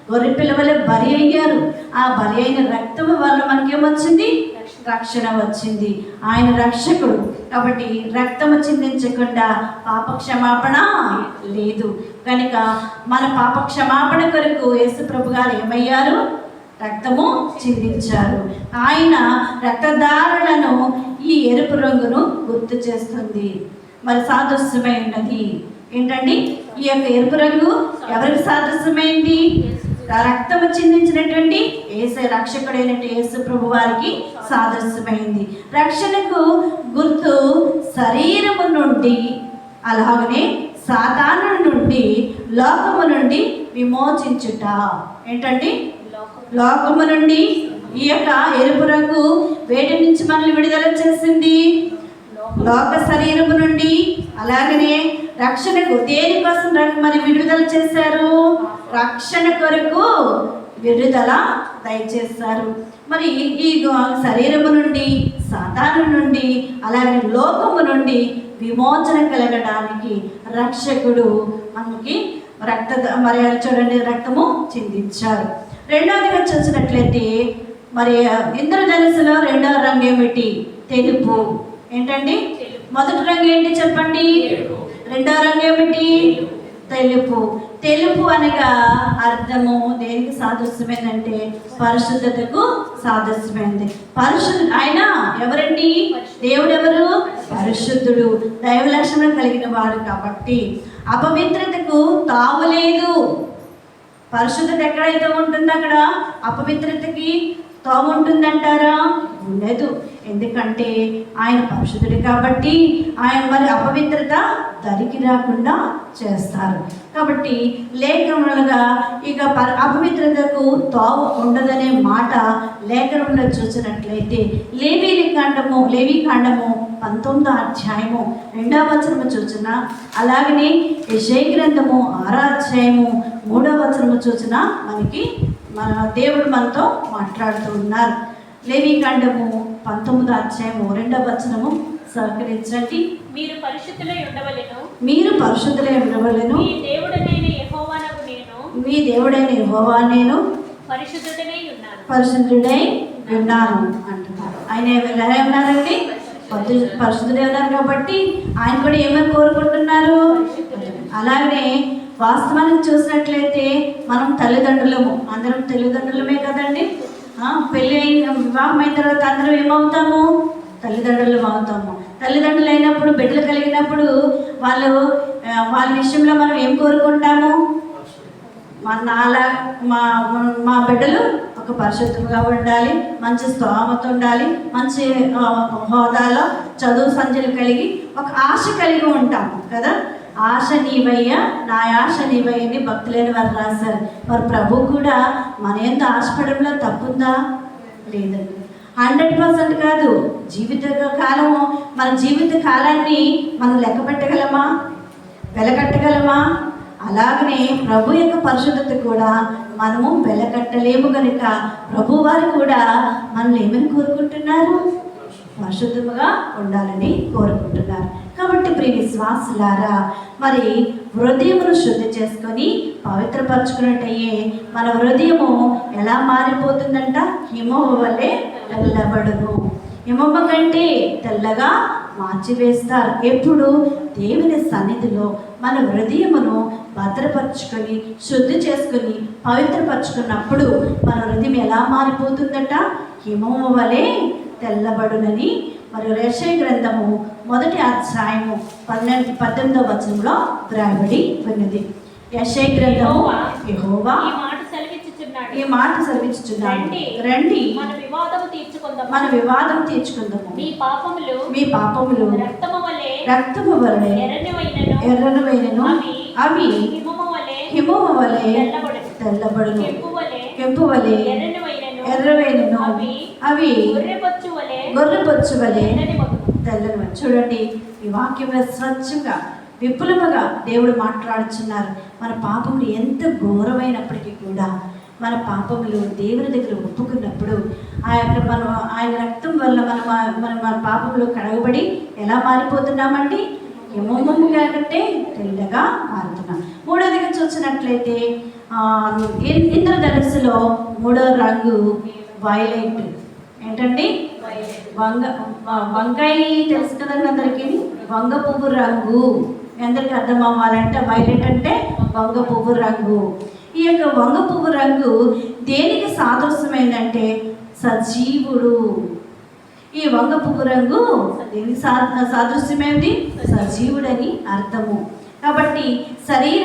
గొర్రెపిల్ల వల్ల బలి అయ్యారు. ఆ బలి అయిన రక్తము వల్ల మనకేమొచ్చింది? రక్షణ వచ్చింది. ఆయన రక్షకుడు. కాబట్టి రక్తము చిందించకుండా పాప క్షమాపణ లేదు. కనుక మన పాప క్షమాపణ కొరకు యేసు ప్రభు గారు ఏమయ్యారు? రక్తము చిందించారు. ఆయన రక్తధారులను ఈ ఎరుపు రంగును గుర్తు చేస్తుంది. మరి సాదృశ్యమై ఉన్నది ఏంటండి? ఈ యొక్క ఎరుపు రంగు ఎవరికి సాదృశ్యమైంది? రక్తము చిందించినటువంటి యేసు రక్షకుడైనటువంటి యేసు ప్రభు వారికి సాదృశ్యమైంది. రక్షణకు గుర్తు శరీరము నుండి, అలాగనే సాతాను నుండి, లోకము నుండి విమోచించుట. ఏంటండి? లోకము నుండి. ఈ యొక్క ఎరుపు రంగు వేటి నుంచి మనల్ని విడుదల చేసింది? లోక శరీరము నుండి. అలాగనే రక్షణకు దేనికోసం మరి విడుదల చేశారు? రక్షణ కొరకు విడుదల దయచేశారు. మరి ఈ శరీరము నుండి, సాతాను నుండి, అలాగే లోకము నుండి విమోచన కలగడానికి రక్షకుడు మనకి మరి చూడండి రక్తము చిందించారు. రెండవదిగా చూసినట్లయితే మరి ఇంద్రధనుస్సులో రెండవ రంగు ఏమిటి? తెలుపు. ఏంటండి? మొదటి రంగు ఏంటి చెప్పండి? రెండవ రంగు ఏమిటి? తెలుపు. తెలుపు అనగా అర్థము దేనికి సాదృశ్యమైందంటే పరిశుద్ధతకు సాదృశ్యమైంది. ఆయన ఎవరండి? దేవుడు ఎవరు? పరిశుద్ధుడు, దైవ లక్షణం కలిగిన వాడు. కాబట్టి అపవిత్రతకు తావులేదు. పరిశుద్ధత ఎక్కడైతే ఉంటుందో అక్కడ అపవిత్రతకి తావు ఉంటుందంటారా? ఉండదు. ఎందుకంటే ఆయన పరిశుద్ధుడు కాబట్టి ఆయన మరి అపవిత్రత దరికి రాకుండా చేస్తారు. కాబట్టి లేఖనములుగా ఇక అపవిత్రతకు తావు ఉండదనే మాట లేఖనంలో చూసినట్లయితే లేవీ కాండము 19వ అధ్యాయము 2వ వచనము చూసిన, అలాగనే యెషయా గ్రంథము 6వ అధ్యాయము 3వ వచనము చూసిన మనకి మన దేవుడు మనతో మాట్లాడుతూ ఉన్నారు. లేవీ కాండము 19వ అధ్యాయము 2వ వచనము సహకరించండి. మీరు పరిశుద్ధులై ఉండవలెను, మీ దేవుడనైన యెహోవానగు యెహోవా నేను పరిశుద్ధుడై ఉన్నాను అంటున్నారు. ఆయన ఎలా ఉన్నారండి? పరిశుద్ధుడే ఉన్నారు కాబట్టి ఆయన కూడా ఏమని కోరుకుంటున్నారు? అలాగే వాస్తవానికి చూసినట్లయితే మనం తల్లిదండ్రులము, అందరం తల్లిదండ్రులమే కదండి. పెళ్ళి అయిన వివాహం అయిన తర్వాత అందరం ఏమవుతాము? తల్లిదండ్రులు అవుతాము. తల్లిదండ్రులు అయినప్పుడు బిడ్డలు కలిగినప్పుడు వాళ్ళ విషయంలో మనం ఏం కోరుకుంటాము? మా బిడ్డలు ఒక పరిశుద్ధంగా ఉండాలి, మంచి స్తోమత ఉండాలి, మంచి హోదాలో చదువు సంధ్యలు కలిగి ఒక ఆశ కలిగి ఉంటాము కదా. ఆశ నీవయ్యా, నా ఆశ నీవయ్యని భక్తులైన వారు రాశారు. మరి ప్రభు కూడా మన ఎంత ఆశపడంలో తప్పుందా? లేదండి. 100% కాదు. జీవిత కాలము, మన జీవిత కాలాన్ని మనం లెక్క పెట్టగలమా? వెలకట్టగలమా? అలాగనే ప్రభు యొక్క పరిశుద్ధత కూడా మనము వెలకట్టలేము కనుక ప్రభు వారు కూడా మనల్ని ఏమని కోరుకుంటున్నారు? పరిశుద్ధముగా ఉండాలని కోరుకుంటున్నారు. కాబట్టి ప్రియ విశ్వాసులారా, మరి హృదయమును శుద్ధి చేసుకొని పవిత్రపరచుకున్నట్టయ్యే మన హృదయము ఎలా మారిపోతుందంట? హిమము వలె తెల్లబడును. హిమము కంటే తెల్లగా మార్చివేస్తారు. ఎప్పుడు? దేవుని సన్నిధిలో మన హృదయమును భద్రపరచుకొని శుద్ధి చేసుకొని పవిత్రపరచుకున్నప్పుడు మన హృదయం ఎలా మారిపోతుందట? హిమము వలె తెల్లబడునని మరి యెషయా గ్రంథము 1వ అధ్యాయము 18వ వచనంలో వ్రాయబడి ఉన్నది. యెషయా గ్రంథము యెహోవా ఈ మాట సెలవిచ్చుచున్నాడు, రండి మన వివాదం తీర్చుకుందాము. మీ పాపములు రక్తము వలె ఎర్రనివైనను, అవి హిమము వలె తెల్లబడును. కెంపు వలె ఎర్రవైనను, అవి గొర్రెబొచ్చు వలె తెల్లని. చూడండి, ఈ వాక్యంలో స్వచ్ఛంగా విపులముగా దేవుడు మాట్లాడుచున్నారు. మన పాపములు ఎంత ఘోరమైనప్పటికీ కూడా మన పాపములు దేవుని దగ్గర ఒప్పుకున్నప్పుడు ఆయన రక్తం వల్ల మన పాపములు కడగబడి ఎలా మారిపోతున్నామండి? హిమము కంటే తెల్లగా మారుతున్నాం. మూడవదిగా చూసినట్లయితే ఇంద్రధనుస్సులో 3వ రంగు వైలెట్. ఏంటండి? వంకాయ తెలుసు కదండి అందరికీ. వంగ పువ్వు రంగు అందరికి అర్థం అవ్వాలంటే వైలెట్ అంటే వంగ పువ్వు రంగు. ఈ యొక్క వంగ పువ్వు రంగు దేనికి సాదృశ్యమైందంటే సజీవుడు. ఈ వంగ పువ్వు రంగు దేనికి సాదృశ్యమైంది? సజీవుడని అర్థము. కాబట్టి శరీర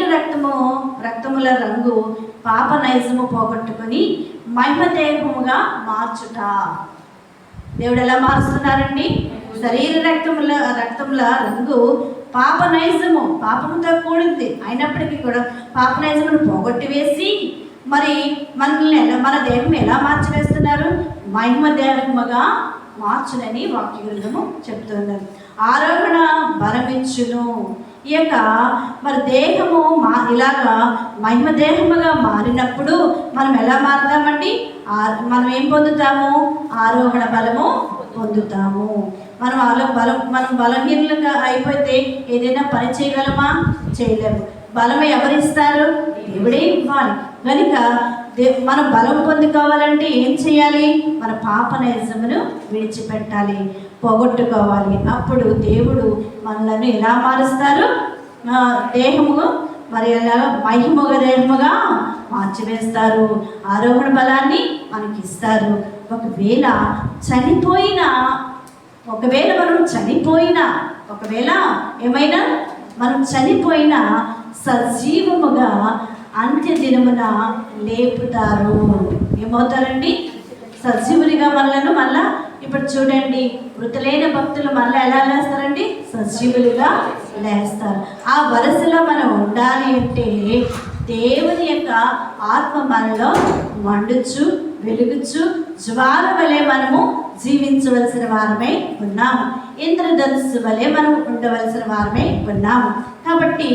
రక్తముల రంగు పాప నైజము పోగొట్టుకొని మహిమదేహముగా మార్చుట. దేవుడు ఎలా మారుస్తున్నారండి? శరీర రక్తముల రంగు పాప నైజము, పాపముతో కూడింది అయినప్పటికీ కూడా పాప నైజమును పోగొట్టి వేసి మరి మన దేహం ఎలా మార్చివేస్తున్నారు? మహిమ దేహముగా మార్చునని వాక్య గ్రంథము చెప్తున్నారు. ఆరోహణ బలమిచ్చును. ఈ యొక్క మరి దేహము ఇలాగా మహిమ దేహముగా మారినప్పుడు మనం ఎలా మారుతామండి? మనం ఏం పొందుతాము? ఆరోహణ బలము పొందుతాము. మనం బలహీనంగా అయిపోతే ఏదైనా పని చేయగలమా? చేయలేము. బలం ఎవరిస్తారు? దేవుడే ఇవ్వాలి. కనుక మనం బలం పొందుకోవాలంటే ఏం చేయాలి? మన పాప నైజమును విడిచిపెట్టాలి, పోగొట్టుకోవాలి. అప్పుడు దేవుడు మనలను ఎలా మారుస్తారు? దేహము మరి ఎలా మహిమగ దేహముగా మార్చివేస్తారు. ఆరోహణ బలాన్ని మనకి ఇస్తారు. ఒకవేళ మనం చనిపోయినా సజీవముగా అంత్య దినమున లేపుతారు. ఏమవుతారండి? సజీవునిగా మనలను మళ్ళా ఇప్పుడు చూడండి, మృతులైన భక్తులు మళ్ళీ ఎలా లేస్తారండి? సజీవులుగా లేస్తారు. ఆ వరుసలో మనం ఉండాలి అంటే దేవుని యొక్క ఆత్మ మనలో మండుచు వెలుగుచు జ్వాల వలె మనము జీవించవలసిన వారమై ఉన్నాము. ఇంద్రధనుస్సు వలె మనం ఉండవలసిన వారమై ఉన్నాము. కాబట్టి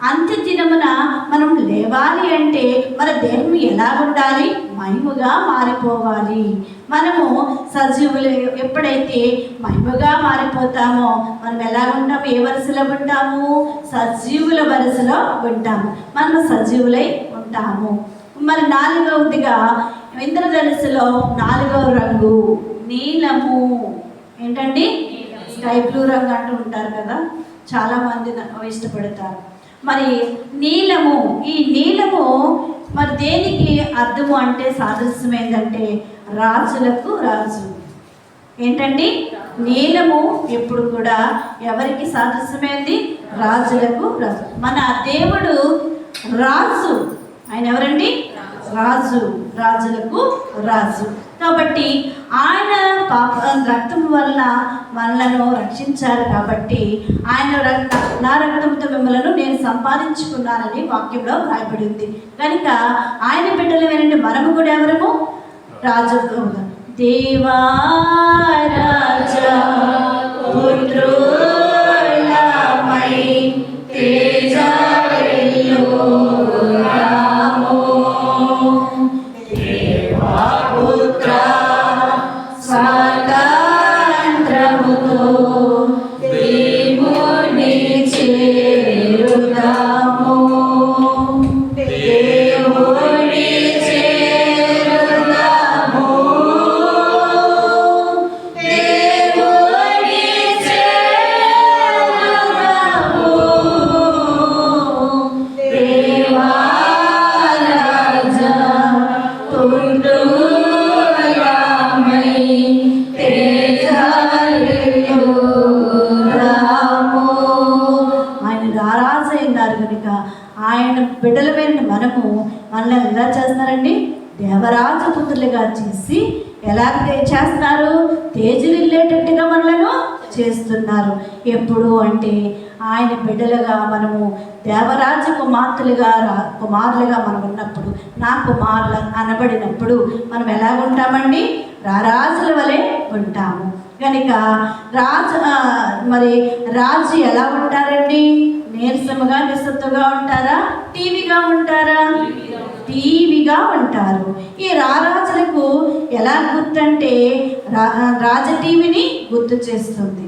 అంత్య దినమున మనం లేవాలి అంటే మన దేహం ఎలా ఉండాలి? మహిమగా మారిపోవాలి. మనము సజీవులు ఎప్పుడైతే మహిమగా మారిపోతామో మనం ఎలా ఉంటాము? ఏ వరుసలో ఉంటాము? సజీవుల వరుసలో ఉంటాము. మనము సజీవులై ఉంటాము. మరి 4వదిగా ఇంద్రధనుస్సులో 4వ రంగు నీలము. ఏంటండి? స్కై బ్లూ రంగు అంటూ ఉంటారు కదా, చాలామంది ఇష్టపడతారు. మరి నీలము, ఈ నీలము మరి దేనికి అర్థము అంటే సాదృశ్యం ఏంటంటే రాజులకు రాజు. ఏంటండి? నీలము ఎప్పుడు కూడా ఎవరికి సాదృశ్యమైంది? రాజులకు రాజు. మన దేవుడు రాజు. ఆయన ఎవరండి? రాజు, రాజులకు రాజు. కాబట్టి ఆయన రక్తం వల్ల మనలను రక్షించారు. కాబట్టి ఆయన నా రక్తంతో మిమ్మల్ని నేను సంపాదించుకున్నానని వాక్యంలో రాయబడి ఉంది. కనుక ఆయన బిడ్డలు వినండి, మనము కూడా ఎవరము? రాజు. దేవా రాజా పుత్రులమై తేజరిల్లు రాము, దేవా పుత్ర స్వాతంత్రముతో దేవుని చేరుదాము, దేవుని చేరుదాము, దేవుని చేరుదాము. దేవా రాజా పుత్రులమై తేజరిల్లు రాము. ఆయన రారాజు అయినారు కనుక ఆయన బిడ్డలమైన మనము మనల్ని ఎలా చేస్తున్నారండి? దేవరాజు పుత్రులుగా చేసి ఎలా చేస్తున్నారు? తేజరిల్లేటట్టుగా మనలను చేస్తున్నారు. ఎప్పుడు అంటే ఆయన బిడ్డలుగా మనము దేవరాజు కుమారులుగా మనం ఉన్నప్పుడు, నా కుమారుల అనబడినప్పుడు మనం ఎలా ఉంటామండి? రారాజుల వలె ఉంటాము. కనుక రాజు ఎలా ఉంటారండి? నీరసముగా నిస్సత్తుగా ఉంటారా? టీవీగా ఉంటారా? టీవీగా ఉంటారు. ఈ రారాజులకు ఎలా గుర్తంటే రాజ టీవీని గుర్తు చేస్తుంది.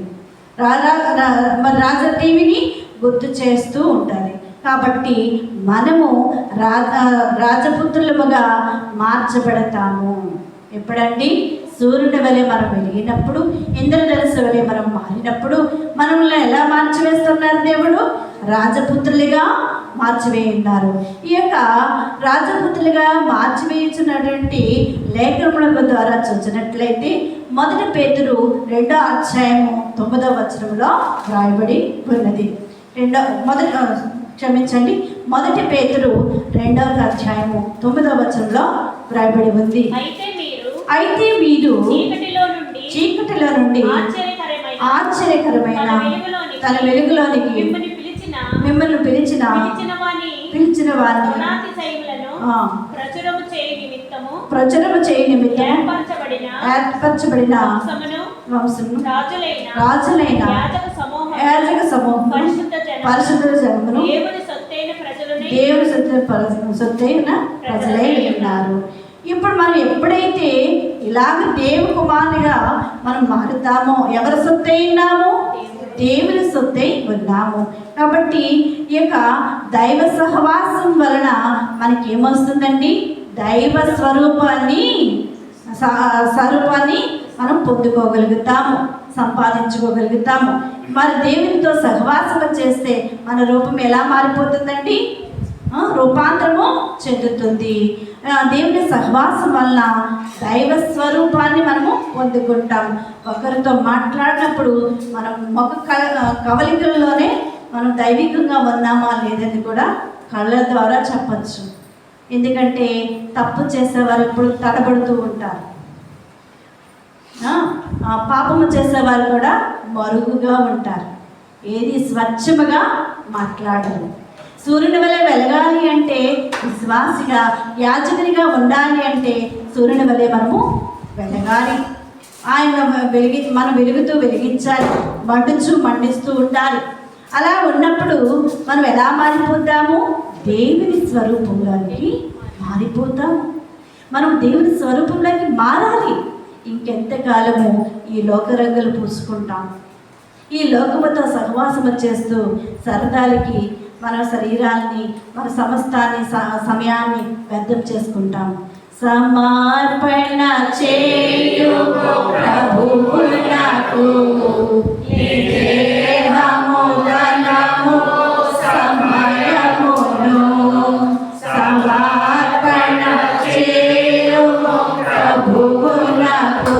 రాజ టీవీని గుర్తు చేస్తూ ఉంటుంది. కాబట్టి మనము రాజపుత్రులముగా మార్చబడతాము. ఎప్పుడండి? సూర్యుని వలె మనం వెలిగినప్పుడు, ఇంద్రధనుస్సు వలె మనం మారినప్పుడు మనల్ని ఎలా మార్చివేస్తున్నారు? దేవుడు రాజపుత్రులుగా మార్చివేయున్నారు. ఈ యొక్క రాజపుత్రులుగా మార్చివేయుచున్నటువంటి లేఖనముల ద్వారా చూసినట్లయితే 1 పేతురు 2వ అధ్యాయము 9వ వచనంలో వ్రాయబడి ఉన్నది. 1 పేతురు 2వ అధ్యాయము 9వ వచనంలో వ్రాయబడి ఉంది. అయితే మీరు చీకటిలో నుండి ఆశ్చర్యకరమైన తన వెలుగులోనికి మిమ్మల్ని పిలిచిన వారిని ప్రచురము చేయ నిమిత్తము ఏర్పరచబడిన వంశము, రాజులైన యాజక సమూహం, పరిశుద్ధ జనమును, దేవుని సొత్తైన ప్రజలై ఉన్నారు. ఇప్పుడు మనం ఎప్పుడైతే ఇలాగ దేవు కుమారునిగా మనం మారుతామో ఎవరి సొత్తై ఉన్నాము? దేవుని సొత్తై ఉన్నాము. కాబట్టి ఈ యొక్క దైవ సహవాసం వలన మనకి ఏమొస్తుందండి? దైవ స్వరూపాన్ని మనం పొందుకోగలుగుతాము, సంపాదించుకోగలుగుతాము. మరి దేవునితో సహవాసం చేస్తే మన రూపం ఎలా మారిపోతుందండి? రూపాంతరము చెందుతుంది. దేవుని సహవాసం వల్ల దైవ స్వరూపాన్ని మనము పొందుకుంటాం. ఒకరితో మాట్లాడినప్పుడు మనం ముఖ కవలికల్లోనే మనం దైవికంగా ఉన్నామా లేదని కూడా కళ్ళ ద్వారా చెప్పచ్చు. ఎందుకంటే తప్పు చేసేవారు ఎప్పుడు తడబడుతూ ఉంటారు. పాపము చేసేవారు కూడా మరుగుగా ఉంటారు. ఏది స్వచ్ఛముగా మాట్లాడరు. సూర్యుని వలె వెలగాలి అంటే విశ్వాసిగా, యాజకునిగా ఉండాలి అంటే సూర్యుని వలె మనము వెలగాలి. ఆయన మనం వెలుగుతూ వెలిగించాలి, మండిస్తూ ఉండాలి. అలా ఉన్నప్పుడు మనం ఎలా మారిపోతాము? దేవుని స్వరూపంలోకి మారిపోతాము. మనం దేవుని స్వరూపంలోకి మారాలి. ఇంకెంతకాలము ఈ లోక రంగులు పూసుకుంటాం, ఈ లోకముతో సహవాసము చేస్తూ సరదాలకి మన శరీరాన్ని, మన సమస్తాన్ని, సమయాన్ని వ్యర్థం చేసుకుంటాం. సమర్పణ చేయు ప్రభువునకు దేహము ధనము సమయమును, సమర్పణ చేయు ప్రభువునకు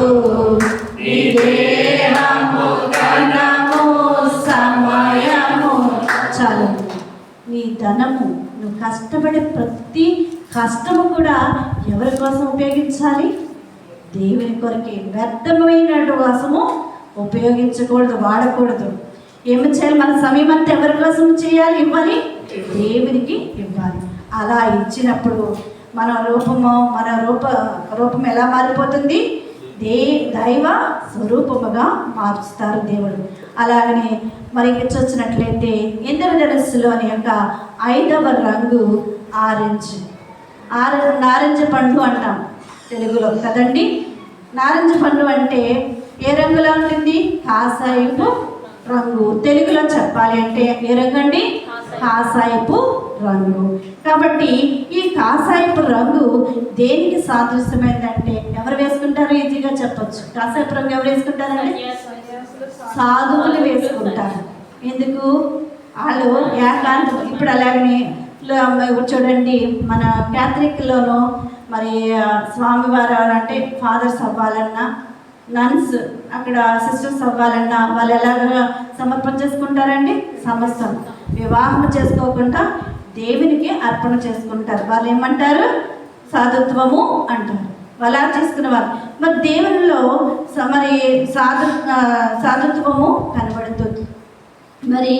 దేహము ధనము సమయము. చాలు. నీ ధనము, నువ్వు కష్టపడే ప్రతి కష్టము కూడా ఎవరి కోసం ఉపయోగించాలి? దేవుని కొరకే. వ్యర్థమైన కోసము ఉపయోగించకూడదు, వాడకూడదు. ఏమి చేయాలి? మన సమయం అంతా ఎవరి కోసం చేయాలి? ఇవ్వాలి, దేవునికి ఇవ్వాలి. అలా ఇచ్చినప్పుడు మన రూపం ఎలా మారిపోతుంది? దైవ స్వరూపముగా మార్చుతారు దేవుడు. అలాగనే మరి ఇంకా చూసినట్లయితే ఇంద్రధనుస్సులోని యొక్క 5వ రంగు ఆరెంజ్. నారింజ పండు అంటాం తెలుగులో కదండి. నారింజ పండు అంటే ఏ రంగులో ఉంటుంది? కాసాయపు రంగు. తెలుగులో చెప్పాలి అంటే ఏ రంగు అండి? కాసాయపు రంగు. కాబట్టి ఈ కాసాయపు రంగు దేనికి సాదృశ్యమైందంటే ఎవరు వేసుకుంటారు? ఈజీగా చెప్పొచ్చు. కాసాయపు రంగు ఎవరు వేసుకుంటారండి? సాధువులు వేసుకుంటారు. ఎందుకు? వాళ్ళు ఏకాంతం. ఇప్పుడు అలాగనే చూడండి, మన క్యాథలిక్లోనూ మరి స్వామివారు అంటే ఫాదర్స్ అవ్వాలన్నా, నన్స్ అక్కడ సిస్టర్స్ అవ్వాలన్నా వాళ్ళు ఎలాగ సమర్పణ చేసుకుంటారండి? సమస్తం వివాహం చేసుకోకుండా దేవునికి అర్పణ చేసుకుంటారు. వాళ్ళు ఏమంటారు? సాధుత్వము అంటారు. అలా చేసుకునేవారు. మరి దేవునిలో మరి సాధుత్వము కనబడుతుంది. మరి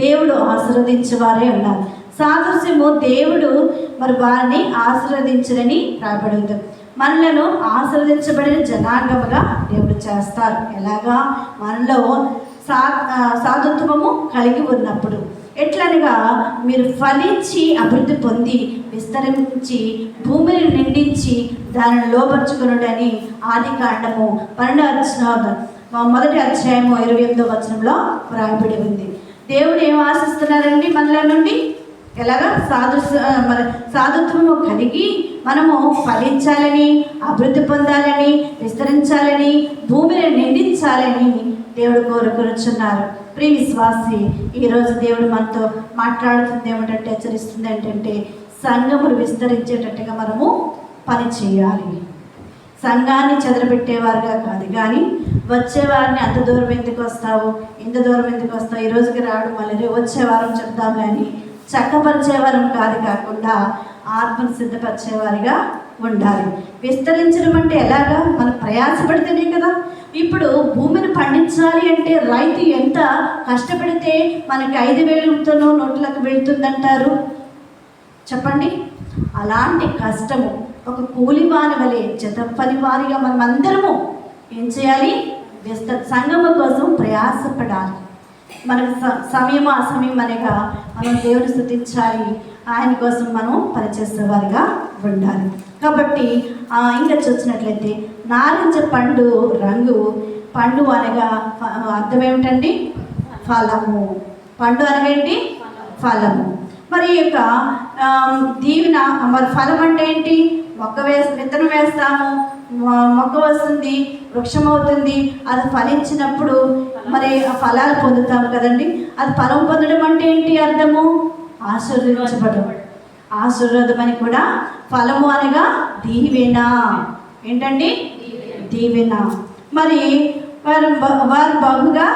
దేవుడు ఆశీర్వదించేవారే ఉన్నారు. సాదృశ్యము దేవుడు మరి వారిని ఆశీర్వదించరని రాయబడుతుంది. మనలను ఆశీర్వదించబడిన జనాంగముగా దేవుడు చేస్తారు. ఎలాగా? మనలో సాధుత్వము కలిగి ఉన్నప్పుడు. ఎట్లనగా మీరు ఫలించి అభివృద్ధి పొంది విస్తరించి భూమిని నిండించి దానిని లోపరుచుకునుడని ఆదికాండము 12వ అధ్యాయము 28వ వచనంలో రాయబడి ఉంది. దేవుడు ఏం ఆశిస్తున్నారండి మనల నుండి? ఎలాగా? సాధుత్వము కలిగి మనము ఫలించాలని, అభివృద్ధి పొందాలని, విస్తరించాలని, భూమిని నిండించాలని దేవుడు కోరుకొనుచున్నారు. ప్రియ విశ్వాసి, ఈరోజు దేవుడు మనతో మాట్లాడుతుంది ఏమిటంటే, హెచ్చరిస్తుంది ఏంటంటే, సంఘములు విస్తరించేటట్టుగా మనము పని చేయాలి. సంఘాన్ని చెదరబెట్టేవారుగా కాదు, కానీ వచ్చేవారిని అంత దూరం ఎందుకు వస్తావు, ఇంత దూరం ఎందుకు వస్తావు, ఈ రోజుకి రావడం మళ్ళీ వచ్చే వారం చెప్తాం కానీ చక్కపరిచేవారం కాకుండా ఆత్మను సిద్ధపరిచేవారిగా ఉండాలి. విస్తరించడం అంటే ఎలాగా? మనం ప్రయాసపడితేనే కదా. ఇప్పుడు భూమిని పండించాలి అంటే రైతు ఎంత కష్టపడితే మనకి 5,000 నోట్లకు వెళ్తుందంటారు చెప్పండి. అలాంటి కష్టము ఒక కూలివాని వలె పని వారిగా మనం అందరము ఏం చేయాలి? సంఘము కోసం ప్రయాసపడాలి. మనకు సమయం అసమయం అనగా మనం దేవుని స్తుతించాలి, ఆయన కోసం మనం పనిచేసేవారిగా ఉండాలి. కాబట్టి ఇంకా చూసినట్లయితే నారింజ పండు రంగు, పండు అనగా అర్థం ఏమిటండి? ఫలము. పండు అనగేంటి? ఫలము. మరి యొక్క దీవెన, మరి ఫలం అంటే ఏంటి? విత్తనం వేస్తాము, మొక్క వస్తుంది, వృక్షం అవుతుంది, అది ఫలించినప్పుడు మరి ఆ ఫలాలు పొందుతాము కదండి. అది ఫలం పొందడం అంటే ఏంటి అర్థము? ఆశీర్వాదమని కూడా. ఫలము అనగా దీవెన. ఏంటండి? దీవెన. మరి వారు బహుగా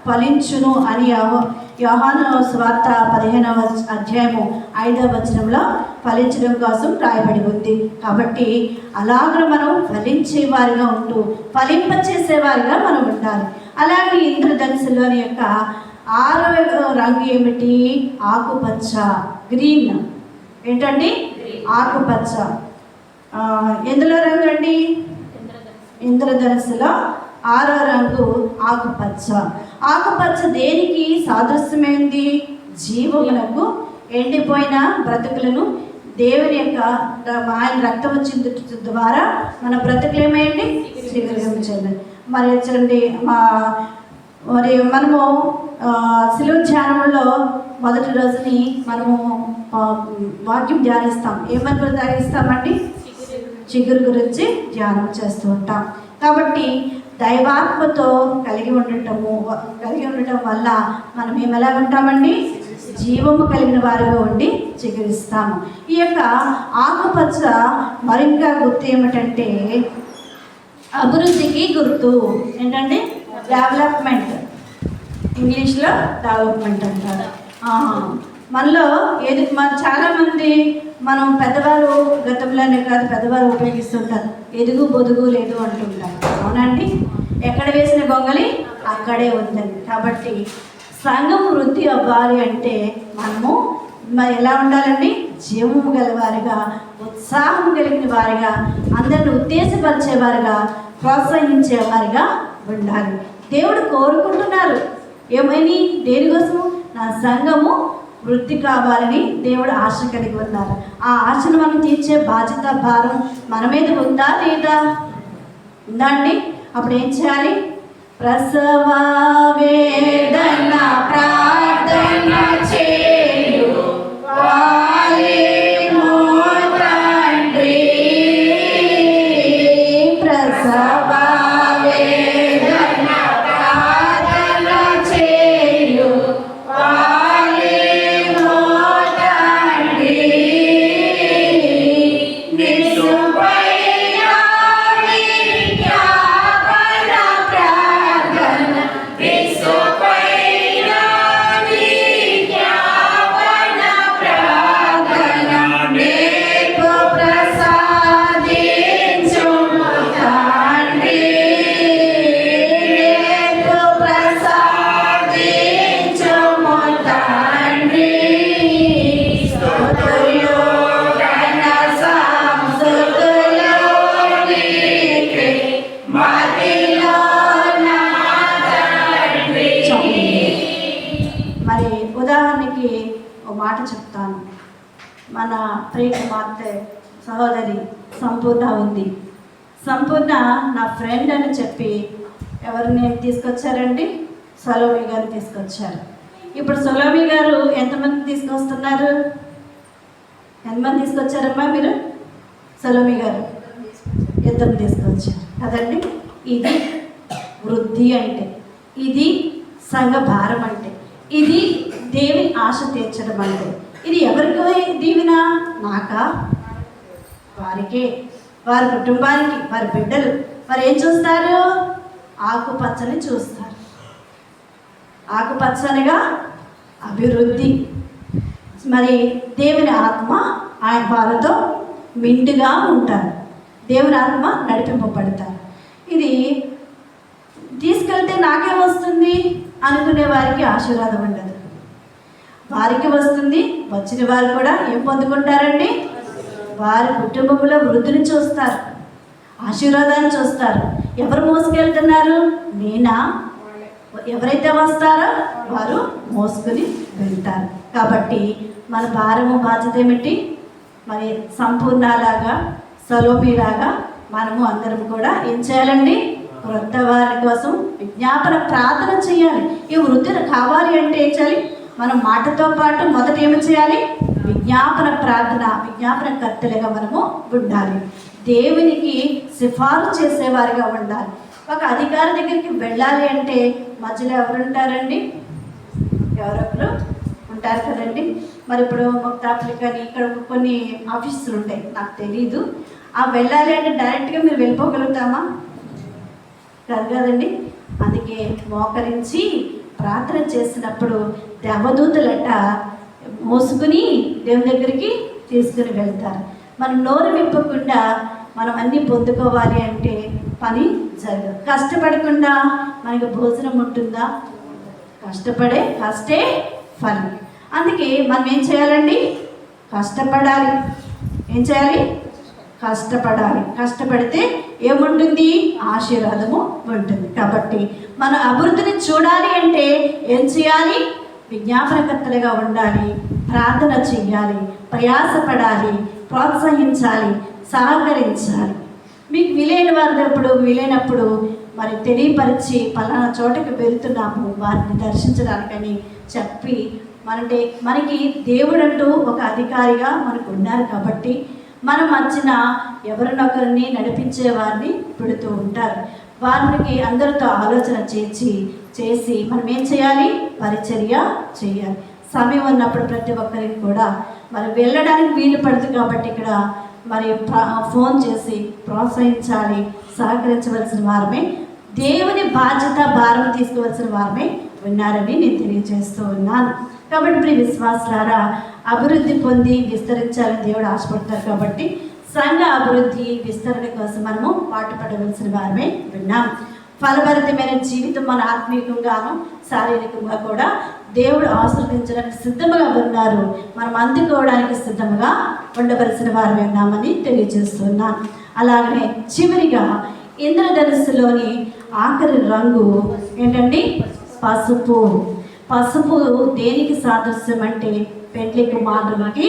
ఫలించును అని యోహాను సువార్త 15వ అధ్యాయము 5వ వచనంలో ఫలించడం కోసం రాయబడి ఉంది. కాబట్టి అలాగ మనం ఫలించేవారిగా ఉంటూ ఫలింపచేసేవారిగా మనం ఉండాలి. అలాగే ఇంద్రధనుసులోని యొక్క 6వ రంగు ఏమిటి? ఆకుపచ్చ, గ్రీన్. ఏంటండి? ఆకుపచ్చ. ఎందులో రంగు అండి? ఇంద్రధనుసులో 6వ రంగు ఆకుపచ్చ. ఆకుపచ్చ దేనికి సాదృశ్యమైంది? జీవములకు, ఎండిపోయిన బ్రతుకులను దేవుని యొక్క ఆయన రక్తము చిందించడం ద్వారా మన బ్రతుకులు ఏమైంది? చిగురించండి. మరి చూడండి, మరి మనము శిలువ ధ్యానంలో మొదటి రోజుని మనము వాక్యం ధ్యానిస్తాం. ఏమని ధ్యానిస్తామండి? చిగురు గురించి ధ్యానం చేస్తూ ఉంటాం. కాబట్టి దైవాత్మతో కలిగి ఉండటం వల్ల మనం ఎలా ఉంటామండి? జీవము కలిగిన వారిగా ఉండి చిగురిస్తాము. ఈ యొక్క ఆకుపచ్చ మరింకా గుర్తు ఏమిటంటే అభివృద్ధికి గుర్తు. ఏంటంటే డెవలప్మెంట్, ఇంగ్లీష్లో డెవలప్మెంట్ అంటారు. మనలో చాలామంది మనం పెద్దవారు గతంలోనే కాదు పెద్దవారు ఉపయోగిస్తుంటారు, ఎదుగు బొదుగు లేదు అంటుంటారు. అవునండి? ఎక్కడ వేసిన గొంగలి అక్కడే ఉందండి. కాబట్టి సంఘం వృద్ధి అవ్వాలి అంటే మనము మరి ఎలా ఉండాలండి? జీవము గలవారిగా, ఉత్సాహం కలిగిన వారిగా, అందరిని ఉద్దేశపరిచేవారిగా, ప్రోత్సహించేవారిగా ఉండాలి. దేవుడు కోరుకుంటున్నారు. ఏమని? దేనికోసము? నా సంఘము వృద్ధి కావాలని దేవుడు ఆశ కలిగి ఉన్నారు. ఆ ఆశను మనం తీర్చే బాధ్యత, భారం మన మీద ఉందా లేదా? ఉందా అండి? అప్పుడు ఏం చేయాలి? ప్రసవ వేదన ప్రార్థన చేయు వాలేమో తండ్రి, ప్రసవ వేదన ప్రార్థన చేయు వాలేమో తండ్రి, నిసుపైన విజ్ఞాపన ప్రార్థన, నిసుపైన విజ్ఞాపన ప్రార్థన, నేర్పు ప్రసాదించుము తండ్రి, నేర్పు ప్రసాదించుము తండ్రి, స్తుతులు ఘన సంస్తుతులు నీకే మదిలో నా తండ్రి. మరి ఉదాహరణకి ఒక మాట చెప్తాను. మన ప్రియ కుమార్తె సహోదరి సంపూర్ణ ఉంది. సంపూర్ణ నా ఫ్రెండ్ అని చెప్పి ఎవరిని తీసుకొచ్చారండి? సలోమి గారు తీసుకొచ్చారు. ఇప్పుడు సలోమి గారు ఎంతమంది తీసుకొస్తున్నారు? ఎంతమంది తీసుకొచ్చారమ్మా మీరు? సలోమి గారు ఇద్దరు తీసుకొచ్చారు కదండి. ఇది వృద్ధి అంటే, ఇది సంఘ భారం అంటే, ఇది దేవుని ఆశ తీర్చడం అంటే. ఇది ఎవరికి దీవెన? నాకా? వారికే, వారి కుటుంబానికి, వారి బిడ్డలు. వారు ఏం చూస్తారు? ఆకుపచ్చని చూస్తారు. ఆకుపచ్చనిగా అభివృద్ధి. మరి దేవుని ఆత్మ ఆయన వారితో మిండుగా ఉంటారు. దేవుని ఆత్మ నడిపింపబడతారు. ఇది తీసుకెళ్తే నాకే వస్తుంది అనుకునే వారికి ఆశీర్వాదం ఉండదు. వారికి వస్తుంది. వచ్చిన వారు కూడా ఏం పొందుకుంటారండి? వారి కుటుంబంలో వృద్ధిని చూస్తారు, ఆశీర్వాదాన్ని చూస్తారు. ఎవరు మోసుకెళ్తున్నారు? నేనా? ఎవరైతే వస్తారో వారు మోసుకుని వెళ్తారు. కాబట్టి మన భారము బాధ్యత ఏమిటి? మరి సంపూర్ణలాగా, సలోమిలాగా మనము అందరం కూడా ఏం చేయాలండి? క్రొత్త వారి కోసం విజ్ఞాపన ప్రార్థన చేయాలి. ఈ వృద్ధులు కావాలి అంటే ఏం చేయాలి? మనం మాటతో పాటు మొదట ఏమి చేయాలి? విజ్ఞాపన ప్రార్థన, విజ్ఞాపన కర్తలుగా మనము ఉండాలి. దేవునికి సిఫారసు చేసేవారిగా ఉండాలి. ఒక అధికారి దగ్గరికి వెళ్ళాలి అంటే మధ్యలో ఎవరుంటారండి? ఎవరొకరు ఉంటారు కదండి. మరి ఇప్పుడు ముక్తాపులు కానీ ఇక్కడ కొన్ని ఆఫీసులు ఉంటాయి, నాకు తెలీదు. ఆ వెళ్ళాలి అంటే డైరెక్ట్గా మీరు వెళ్ళిపోగలుగుతామా? కాదు కదండి. అందుకే మోకరించి ప్రార్థన చేసినప్పుడు దేవదూతలట మోసుకుని దేవుని దగ్గరికి తీసుకుని వెళ్తారు. మనం నోరు విప్పకుండా మనం అన్నీ పొందుకోవాలి అంటే పని జరగదు. కష్టపడకుండా మనకి భోజనం ఉంటుందా? కష్టే ఫలం. అందుకే మనం ఏం చేయాలండి? కష్టపడాలి. ఏం చేయాలి? కష్టపడాలి. కష్టపడితే ఏముంటుంది? ఆశీర్వాదము ఉంటుంది. కాబట్టి మన అభివృద్ధిని చూడాలి అంటే ఏం చేయాలి? విజ్ఞాపనకర్తలుగా ఉండాలి, ప్రార్థన చేయాలి, ప్రయాసపడాలి, ప్రోత్సహించాలి, సహకరించాలి. మీకు వీలైనప్పుడు మరి తెలియపరిచి పలానా చోటకి వెళ్తున్నాము వారిని దర్శించడానికని చెప్పి మనకి దేవుడంటూ ఒక అధికారిగా మనకు ఉన్నారు. కాబట్టి మన మధ్యన ఎవరినొకరిని నడిపించే వారిని పెడుతూ ఉంటారు. వారికి అందరితో ఆలోచన చేసి మనం ఏం చేయాలి? పరిచర్య చేయాలి. సమయం ఉన్నప్పుడు ప్రతి ఒక్కరికి కూడా మరి వెళ్ళడానికి వీలు పడుతుంది. కాబట్టి ఇక్కడ మరి ఫోన్ చేసి ప్రోత్సహించాలి, సహకరించవలసిన వారమే, దేవుని బాధ్యత భారం తీసుకోవాల్సిన వారమే ఉన్నారని నేను తెలియజేస్తూ ఉన్నాను. కాబట్టి ప్రియ విశ్వాసులారా, అభివృద్ధి పొంది విస్తరించాలని దేవుడు ఆశపడతారు. కాబట్టి సంఘ అభివృద్ధి విస్తరణ కోసం మనము పాటుపడవలసిన వారమే విన్నాం. ఫలభరితమైన జీవితం మన ఆత్మీయంగాను శారీరకంగా కూడా దేవుడు ఆశీర్వదించడానికి సిద్ధంగా ఉన్నారు. మనం అందుకోవడానికి సిద్ధంగా ఉండవలసిన వారు విన్నామని తెలియజేస్తున్నాను. అలాగనే చివరిగా ఇంద్రధనుస్సులోని ఆఖరి రంగు ఏంటండి? పసుపు. పసుపు దేనికి సాదృశ్యం అంటే పెండ్లి కుమారునికి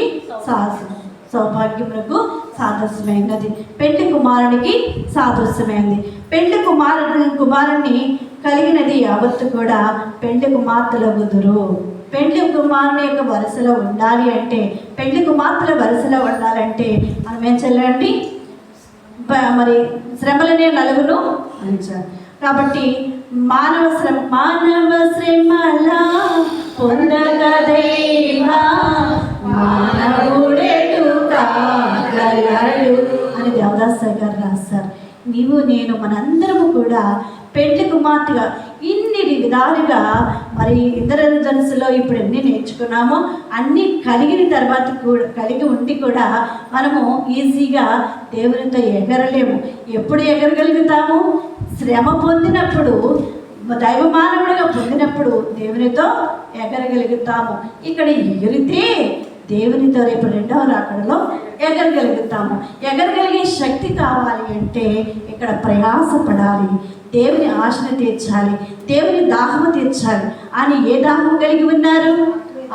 సౌభాగ్యములకు సాదృశ్యమైనది, పెండ్లి కుమారునికి సాదృశ్యమైనది. పెండ్లి కుమారుని కలిగినది యావత్తు కూడా పెండ్లి కుమార్తెల గుదురు. పెండ్లి కుమారుని యొక్క వరుసలో ఉండాలి అంటే, పెండ్లి కుమార్తెల వరుసలో ఉండాలంటే మనం ఏం చేయాలండి? మరి శ్రమలనే నలుగును అందించాలి. కాబట్టి మానవ శ్రమల పొందగదేవా మానవుడెటు కాగలడు అని దేవదాస్ గారు రాస్తారు. నీవు నేను మనందరము కూడా పెండ్లి కుమార్తెగా ఇన్ని విధాలుగా మరి ఇంద్రధనుస్సులో ఇప్పుడు ఎన్ని నేర్చుకున్నామో అన్నీ కలిగిన తర్వాత కూడా కలిగి ఉండి కూడా మనము ఈజీగా దేవునితో ఎగరలేము. ఎప్పుడు ఎగరగలుగుతాము? శ్రమ పొందినప్పుడు, దైవ మానవుడిగా పొందినప్పుడు దేవునితో ఎగరగలుగుతాము. ఇక్కడ ఎగిరితే దేవునితో రేపు రెండవ రాకడలో ఎగరగలుగుతాము. ఎగరగలిగే శక్తి కావాలి అంటే ఇక్కడ ప్రయాసపడాలి, దేవుని ఆశను తీర్చాలి, దేవుని దాహము తీర్చాలి. అని ఏ దాహం కలిగి ఉన్నారు?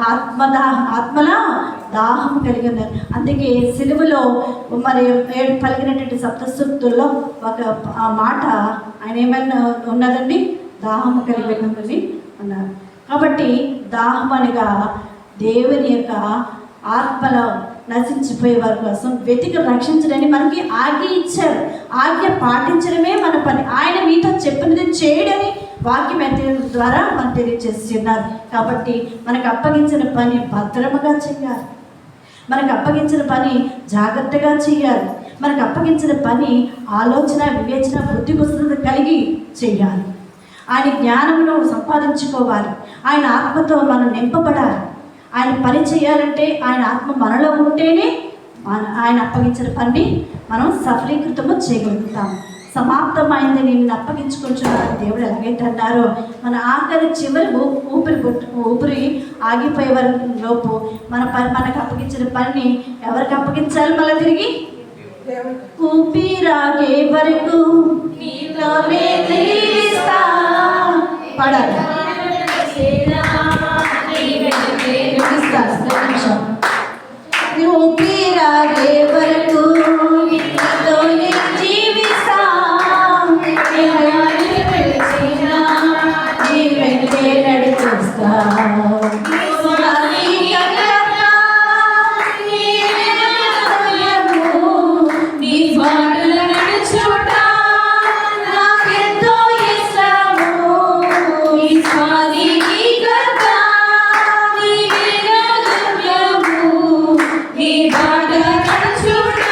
ఆత్మల దాహం కలిగి ఉన్నారు. అందుకే సిలువలో మరి పలికినటువంటి సప్తసూక్తుల్లో ఒక మాట ఆయన ఏమైనా ఉన్నదండి? దాహము కలిగి ఉన్నది అన్నారు. కాబట్టి దాహం అనగా దేవుని యొక్క ఆత్మలో నశించిపోయే వారి కోసం వెతికి రక్షించడానికి మనకి ఆజ్ఞ ఇచ్చారు. ఆజ్ఞ పాటించడమే మన పని. ఆయన మీతో చెప్పినది చేయడని వాక్యం ద్వారా మనం తెలియజేస్తున్నారు. కాబట్టి మనకు అప్పగించిన పని భద్రముగా చేయాలి, మనకు అప్పగించిన పని జాగ్రత్తగా చేయాలి, మనకు అప్పగించిన పని ఆలోచన, వివేచన, బుద్ధి కుశలత కలిగి చేయాలి. ఆయన జ్ఞానమును సంపాదించుకోవాలి, ఆయన ఆత్మతో మనం నింపబడాలి. ఆయన పని చేయాలంటే ఆయన ఆత్మ మనలో ఉంటేనే ఆయన అప్పగించిన పని మనం సఫలీకృతము చేయగలుగుతాం. సమాప్తమైంది నేను అప్పగించుకుంటున్నాను దేవుడు ఎలాగైతే అన్నారో, మన ఆఖరి చివరి ఊపిరి ఆగిపోయే వరకు లోపు మనకు అప్పగించిన పనిని ఎవరికి అప్పగించాలి? మళ్ళీ తిరిగి ఊపిరాగే వరకు పడాలి. ఊపిరాగే వరకు జీవిస్తా, నడిపిస్తా. నీ బాట నడుచుట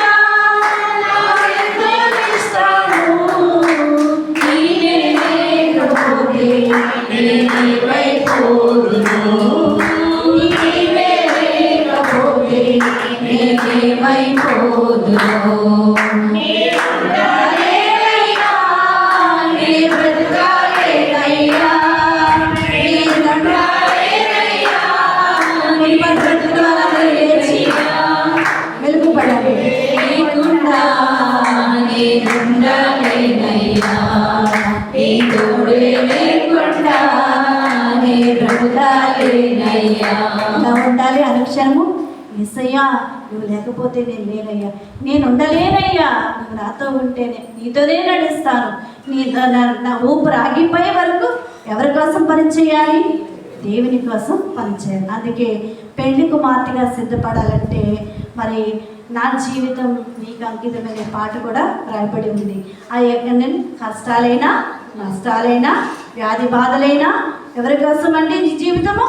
తోడే లేకుండా నే బ్రతుకాలేనయ్యా. ఎలా ఉండాలి అనుక్షణము? యేసయ్యా నువ్వు లేకపోతే నేను లేనయ్యా, నేను ఉండలేనయ్యా, నువ్వు నాతో ఉంటేనే, నీతోనే నడుస్తాను. నీ నా ఊపిరి ఆగిపోయే వరకు ఎవరి కోసం పనిచేయాలి? దేవుని కోసం పనిచేయాలి. అందుకే పెళ్లి కుమార్తెగా సిద్ధపడాలంటే మరి నా జీవితం నీకు అంకితమనే పాట కూడా రాయబడి ఉంది. ఆ కష్టాలైనా నష్టాలైనా వ్యాధి బాధలైనా ఎవరి కోసం అండి నీ జీవితము?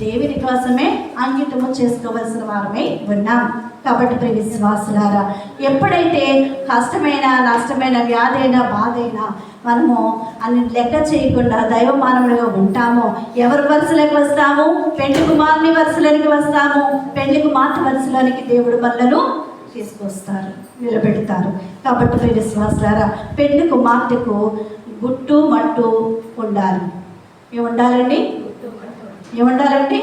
దేవుని కోసమే అంకితము చేసుకోవలసిన వారమై ఉన్నాం. కాబట్టి ప్రియ విశ్వాసులారా, ఎప్పుడైతే కష్టమైన నష్టమైన వ్యాధి అయినా బాధ అయినా మనము అన్ని లెక్క చేయకుండా దైవ మానవులుగా ఉంటామో, ఎవరి వరుసలోకి వస్తాము? పెళ్లి కుమార్తె వరుసలోనికి వస్తాము. పెళ్లి కుమార్తె వరుసలోనికి దేవుడు మనలను తీసుకొస్తారు, నిలబెడతారు. కాబట్టి ప్రియ విశ్వాసులారా, పెళ్లి కుమార్తెకు గుట్టు మట్టు ఉండాలి. ఏముండాలండి? ఏముండాలండి?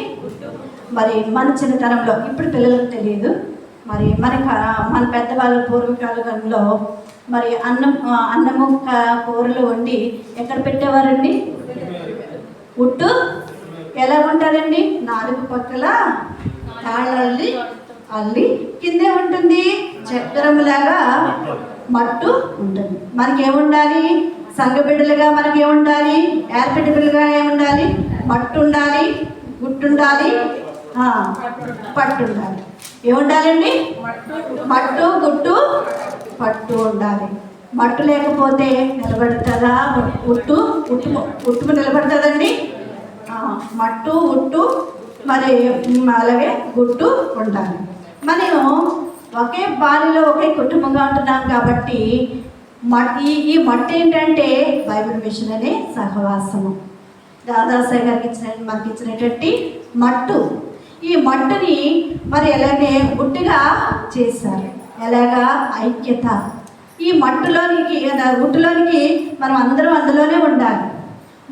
మరి మన చిన్నతనంలో, ఇప్పుడు పిల్లలకు తెలియదు, మరి మన పెద్దవాళ్ళ పూర్వకాలంలో మరి అన్నము కూరలు వండి ఎక్కడ పెట్టేవారండి? ఉట్టు ఎలా ఉంటుందండి? 4 పక్కల తాళ్ళల్లి అల్లి కిందే ఉంటుంది, చక్రంలాగా మట్టు ఉంటుంది. మనకేముండాలి? సంఘ బిడ్డలుగా మనకేముండాలి? ఏర్పెట్టి బిడ్డలుగా ఏముండాలి? మట్టు ఉండాలి, గుట్టు ఉండాలి, పట్టు ఉండాలి. ఏముండాలండి? మట్టు, గుట్టు, పట్టు ఉండాలి. మట్టు లేకపోతే నిలబడుతుందా? ఉట్టు నిలబడుతుందండి? మట్టు, ఉట్టు, మరి అలాగే గుట్టు ఉండాలి. మనం ఒకే బాలిలో ఒకే కుటుంబంగా ఉంటున్నాం కాబట్టి ఈ మట్టు ఏంటంటే బైబిల్ మిషన్ అనే సహవాసము. దాదాసాయి గారికి మనకి ఇచ్చినటువంటి మట్టు. ఈ మట్టుని మరి ఎలాగే గుట్టుగా చేశారు. ఎలాగా? ఐక్యత. ఈ మట్టులోనికి గుట్టులోనికి మనం అందరం అందులోనే ఉండాలి.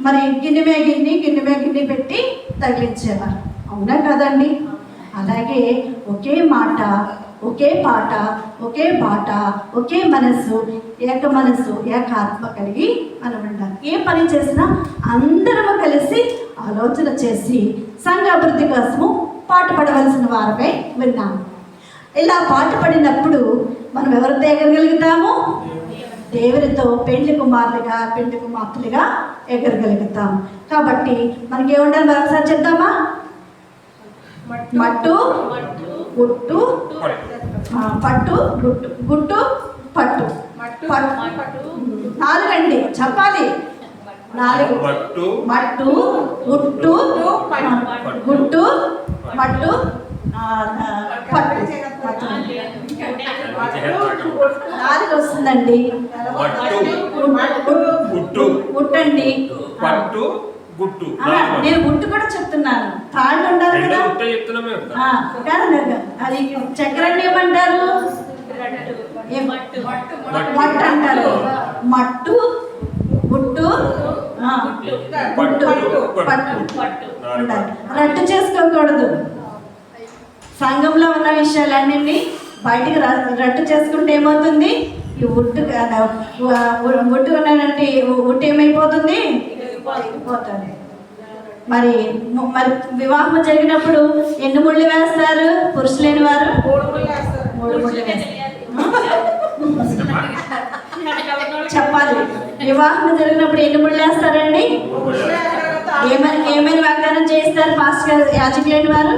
మరి గిన్నెమే గిన్నె పెట్టి తగిలించేవారు. అవునా కదండి? అలాగే ఒకే మాట, ఒకే పాట, ఒకే బాట, ఒకే మనస్సు, ఏక మనస్సు, ఏకాత్మ కలిగి మనం ఉండాలి. ఏ పని చేసినా అందరము కలిసి ఆలోచన చేసి సంఘ అభివృద్ధి కోసము పాటుపడవలసిన వారమై విన్నాము. ఇలా పాటుపడినప్పుడు మనం ఎవరితో ఎగరగలుగుతాము? దేవునితో పెళ్లి కుమారులుగా, పెళ్లి కుమార్తెలుగా ఎగరగలుగుతాం. కాబట్టి మనకి ఏముండాలి? మరొకసారి చెప్తామా? మట్టు, గుట్టు, పట్టు, గుట్టు, పట్టు. 4 అండి, చెప్పాలి. 4. మట్టు, గుట్టు, గుట్టు, మట్టు, పట్టు. 4 వస్తుందండి. గుట్టండి, పట్టు, గుట్టు. నేను గుట్టు కూడా చెప్తున్నాను. తాళ్ళు ఉండాలి కదా, అది చక్రాన్ని ఏమంటారు? మట్టు అంటారు. మట్టు, గుట్టు, గుట్టు, పట్టు ఉండాలి. రట్టు చేసుకోకూడదు. సంఘంలో ఉన్న విషయాలన్నీ బయటికి రట్టు చేసుకుంటే ఏమవుతుంది? ఈ ఉట్టు ఉన్నటువంటి ఉట్టు ఏమైపోతుంది? పోతుంది. మరి వివాహం జరిగినప్పుడు ఎన్ని ముళ్ళు వేస్తారు? పురుషులేని వారు 3 ముళ్ళు వేస్తారు. చెప్పాలి. వివాహం జరిగినప్పుడు ఎన్ని ముళ్ళు వేస్తారండి? ఏమైనా వాగ్దానం చేస్తారు పాస్టర్ గారు? యాజకులేని వారు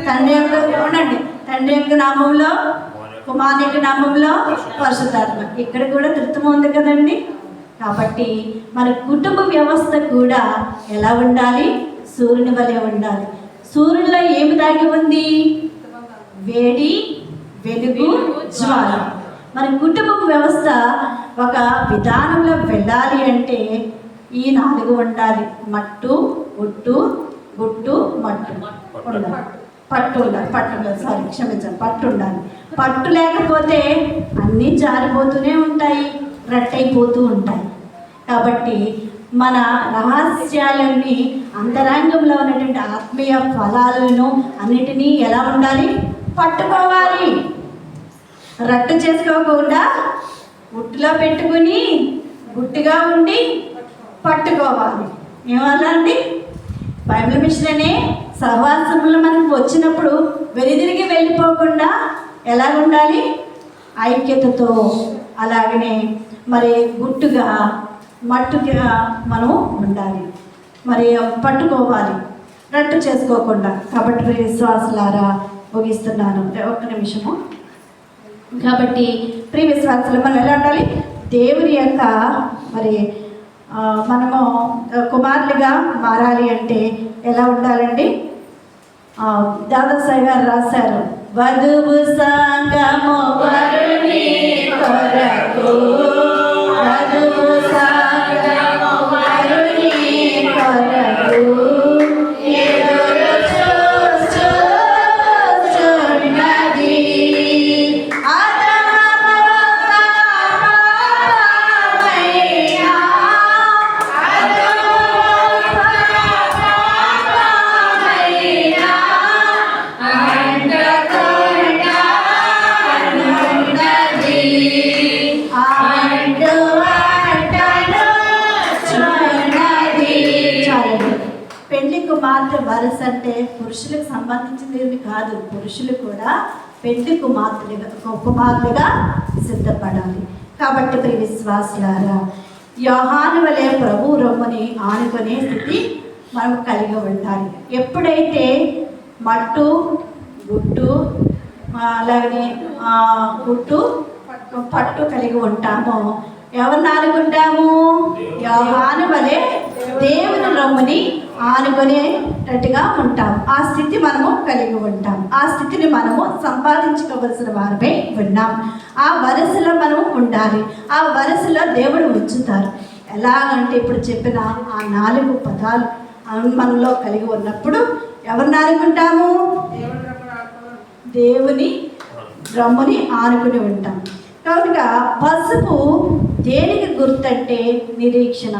తండ్రి యొక్క నామంలో, కుమారుని యొక్క నామంలో, పరిశుద్ధాత్మ. ఇక్కడ కూడా త్రిత్వం ఉంది కదండి. కాబట్టి మన కుటుంబ వ్యవస్థ కూడా ఎలా ఉండాలి? సూర్యుని వలె ఉండాలి. సూర్యునిలో ఏమి దాగి ఉంది? వేడి, వెలుగు, జ్వాల. మన కుటుంబ వ్యవస్థ ఒక విధానంలో వెళ్ళాలి అంటే ఈ 4 ఉండాలి. మట్టు, గుట్టు, గుట్టు, మట్టు ఉండాలి. పట్టు ఉండాలి. పట్టు ఉండాలి. పట్టు లేకపోతే అన్నీ జారిపోతూనే ఉంటాయి, రట్టయిపోతూ ఉంటాయి. కాబట్టి మన రహస్యాలన్నీ, అంతరంగంలో ఉన్నటువంటి ఆత్మీయ ఫలాలను అన్నిటినీ ఎలా ఉండాలి? పట్టుకోవాలి. రట్టు చేసుకోకుండా గుట్టులో పెట్టుకుని గుట్టుగా ఉండి పట్టుకోవాలి. ఏమన్నారండి? బైబిల్ మిషన్ అనే సహవాసంలో మనకు వచ్చినప్పుడు వెనుదిరిగి వెళ్ళిపోకుండా ఎలా ఉండాలి? ఐక్యతతో, అలాగనే మరి గుట్టుగా మట్టుగా మనము ఉండాలి. మరి పట్టుకోవాలి, రట్టు చేసుకోకుండా. కాబట్టి విశ్వాసులారా ముగిస్తున్నాను, ఒక్క నిమిషము. కాబట్టి ప్రియ విశ్వాసులు మనం ఎలా ఉండాలి? దేవుని యొక్క మరి మనము కుమారులుగా మారాలి అంటే ఎలా ఉండాలండి? దాదాసాయి గారు రాశారు, వధువు సంగము వరుని కొరకు, వధువు సంగము వరుని కొరకు ఎదురు చూచుచున్నది. పెళ్లి కుమార్తె వరస అంటే పురుషులకు సంబంధించినది కాదు. పురుషులు కూడా పెళ్లి కుమార్తెగా సిద్ధపడాలి. కాబట్టి ప్రియ విశ్వాసులారా, యోహాను వలె ప్రభు రొమ్ముని ఆనుకునే స్థితి మనం కలిగి ఉండాలి. ఎప్పుడైతే మట్టు గుట్టు అలాగనే గుట్టు పట్టు కలిగి ఉంటామో ఎవరిని ఆనుకుంటాము? యోహాను వలె దేవుని రొమ్ముని ఆనుకునేటట్టుగా ఉంటాం. ఆ స్థితి మనము కలిగి ఉంటాం. ఆ స్థితిని మనము సంపాదించుకోవలసిన వారమే ఉన్నాం. ఆ వరసలో మనము ఉండాలి. ఆ వరసలో దేవుడు ఉంచుతారు. ఎలాగంటే ఇప్పుడు చెప్పిన ఆ 4 పదాలు మనలో కలిగి ఉన్నప్పుడు ఎవరిని ఆనుకుంటాము? దేవుని రొమ్ముని ఆనుకుని ఉంటాం. కనుక పసుపు దేనికి గుర్తంటే నిరీక్షణ.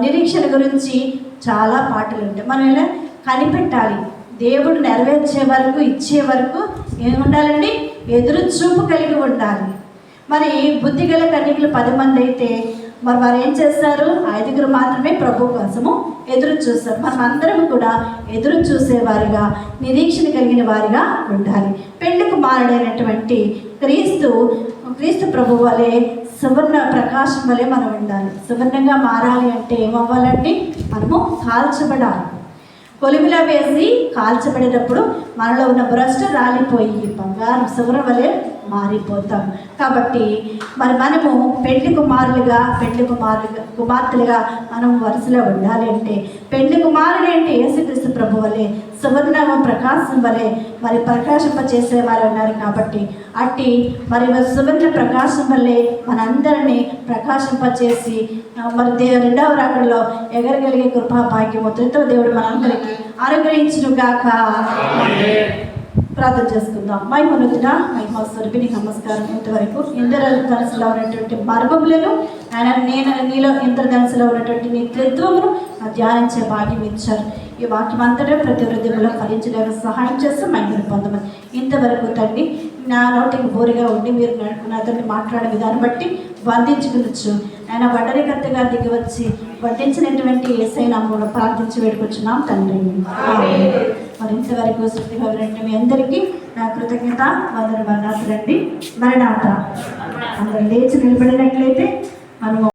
నిరీక్షణ గురించి చాలా పాటలు ఉంటాయి. మనం ఎలా కనిపెట్టాలి? దేవుడు నెరవేర్చే వరకు, ఇచ్చే వరకు ఏముండాలండి? ఎదురు చూపు కలిగి ఉండాలి. మరి బుద్ధిగల కన్యకలు 10 మంది అయితే మరి వారు ఏం చేస్తారు? 5 మాత్రమే ప్రభు కోసము ఎదురు చూస్తారు. మనం అందరం కూడా ఎదురు చూసేవారిగా, నిరీక్షణ కలిగిన వారిగా ఉండాలి. పెళ్లి కుమారుడైనటువంటి క్రీస్తు ప్రభు వలె సువర్ణ ప్రకాశం వలె మనం ఉండాలి. సువర్ణంగా మారాలి అంటే ఏమవ్వాలండి? మనము కాల్చబడాలి. కొలిమిలో వేసి కాల్చబడేటప్పుడు మనలో ఉన్న భ్రష్టు రాలిపోయి బంగారం సువర్ణ వలె మారిపోతాం. కాబట్టి మరి మనము పెళ్లి కుమార్తెలుగా మనం వరుసలో ఉండాలి అంటే పెళ్లి కుమారుడు అంటే యేసుక్రీస్తు ప్రభు వలె సువర్ణ ప్రకాశం వలె మరి ప్రకాశింప చేసేవారు ఉన్నారు. కాబట్టి అట్టి మరి సువర్ణ ప్రకాశం వల్లే మనందరినీ ప్రకాశింపచేసి మరి రెండవ రాకడలో ఎగరగలిగే కృపా భాగ్యము త్రిత్వ దేవుడు మనందరికీ అనుగ్రహించును గాక. ప్రార్థన చేసుకుందాం. మహిమనుతుడా, మహిమ స్వరూపిణి నమస్కారం. ఇంతవరకు ఇంద్రధనుసులో ఉన్నటువంటి మర్మములను నేను నీలో ఇంద్రధనుసులో ఉన్నటువంటి నీ త్రిత్వమును ధ్యానించే భాగ్యం ఇచ్చారు. ఈ వాక్యం అంతటా ప్రతి హృదయంలో ఫలించడానికి సహాయం చేస్తూ మహిమను పొందమని. ఇంతవరకు తండ్రి నా నోటికి బోరుగా ఉండి మీరు నాతో మాట్లాడే విధానం బట్టి బంధించుకునొచ్చు. ఆయన వడ్డరికర్తగా దిగి వచ్చి వడ్డించినటువంటి యేసయ్య నామములో ప్రార్థించి వేడుకొచ్చున్నాం తండ్రి. మరి ఇంతవరకు సృష్టిగా వినండి మీ అందరికీ నా కృతజ్ఞత వందనాలు. మరణాత. అందరూ లేచి నిలబడినట్లయితే మనము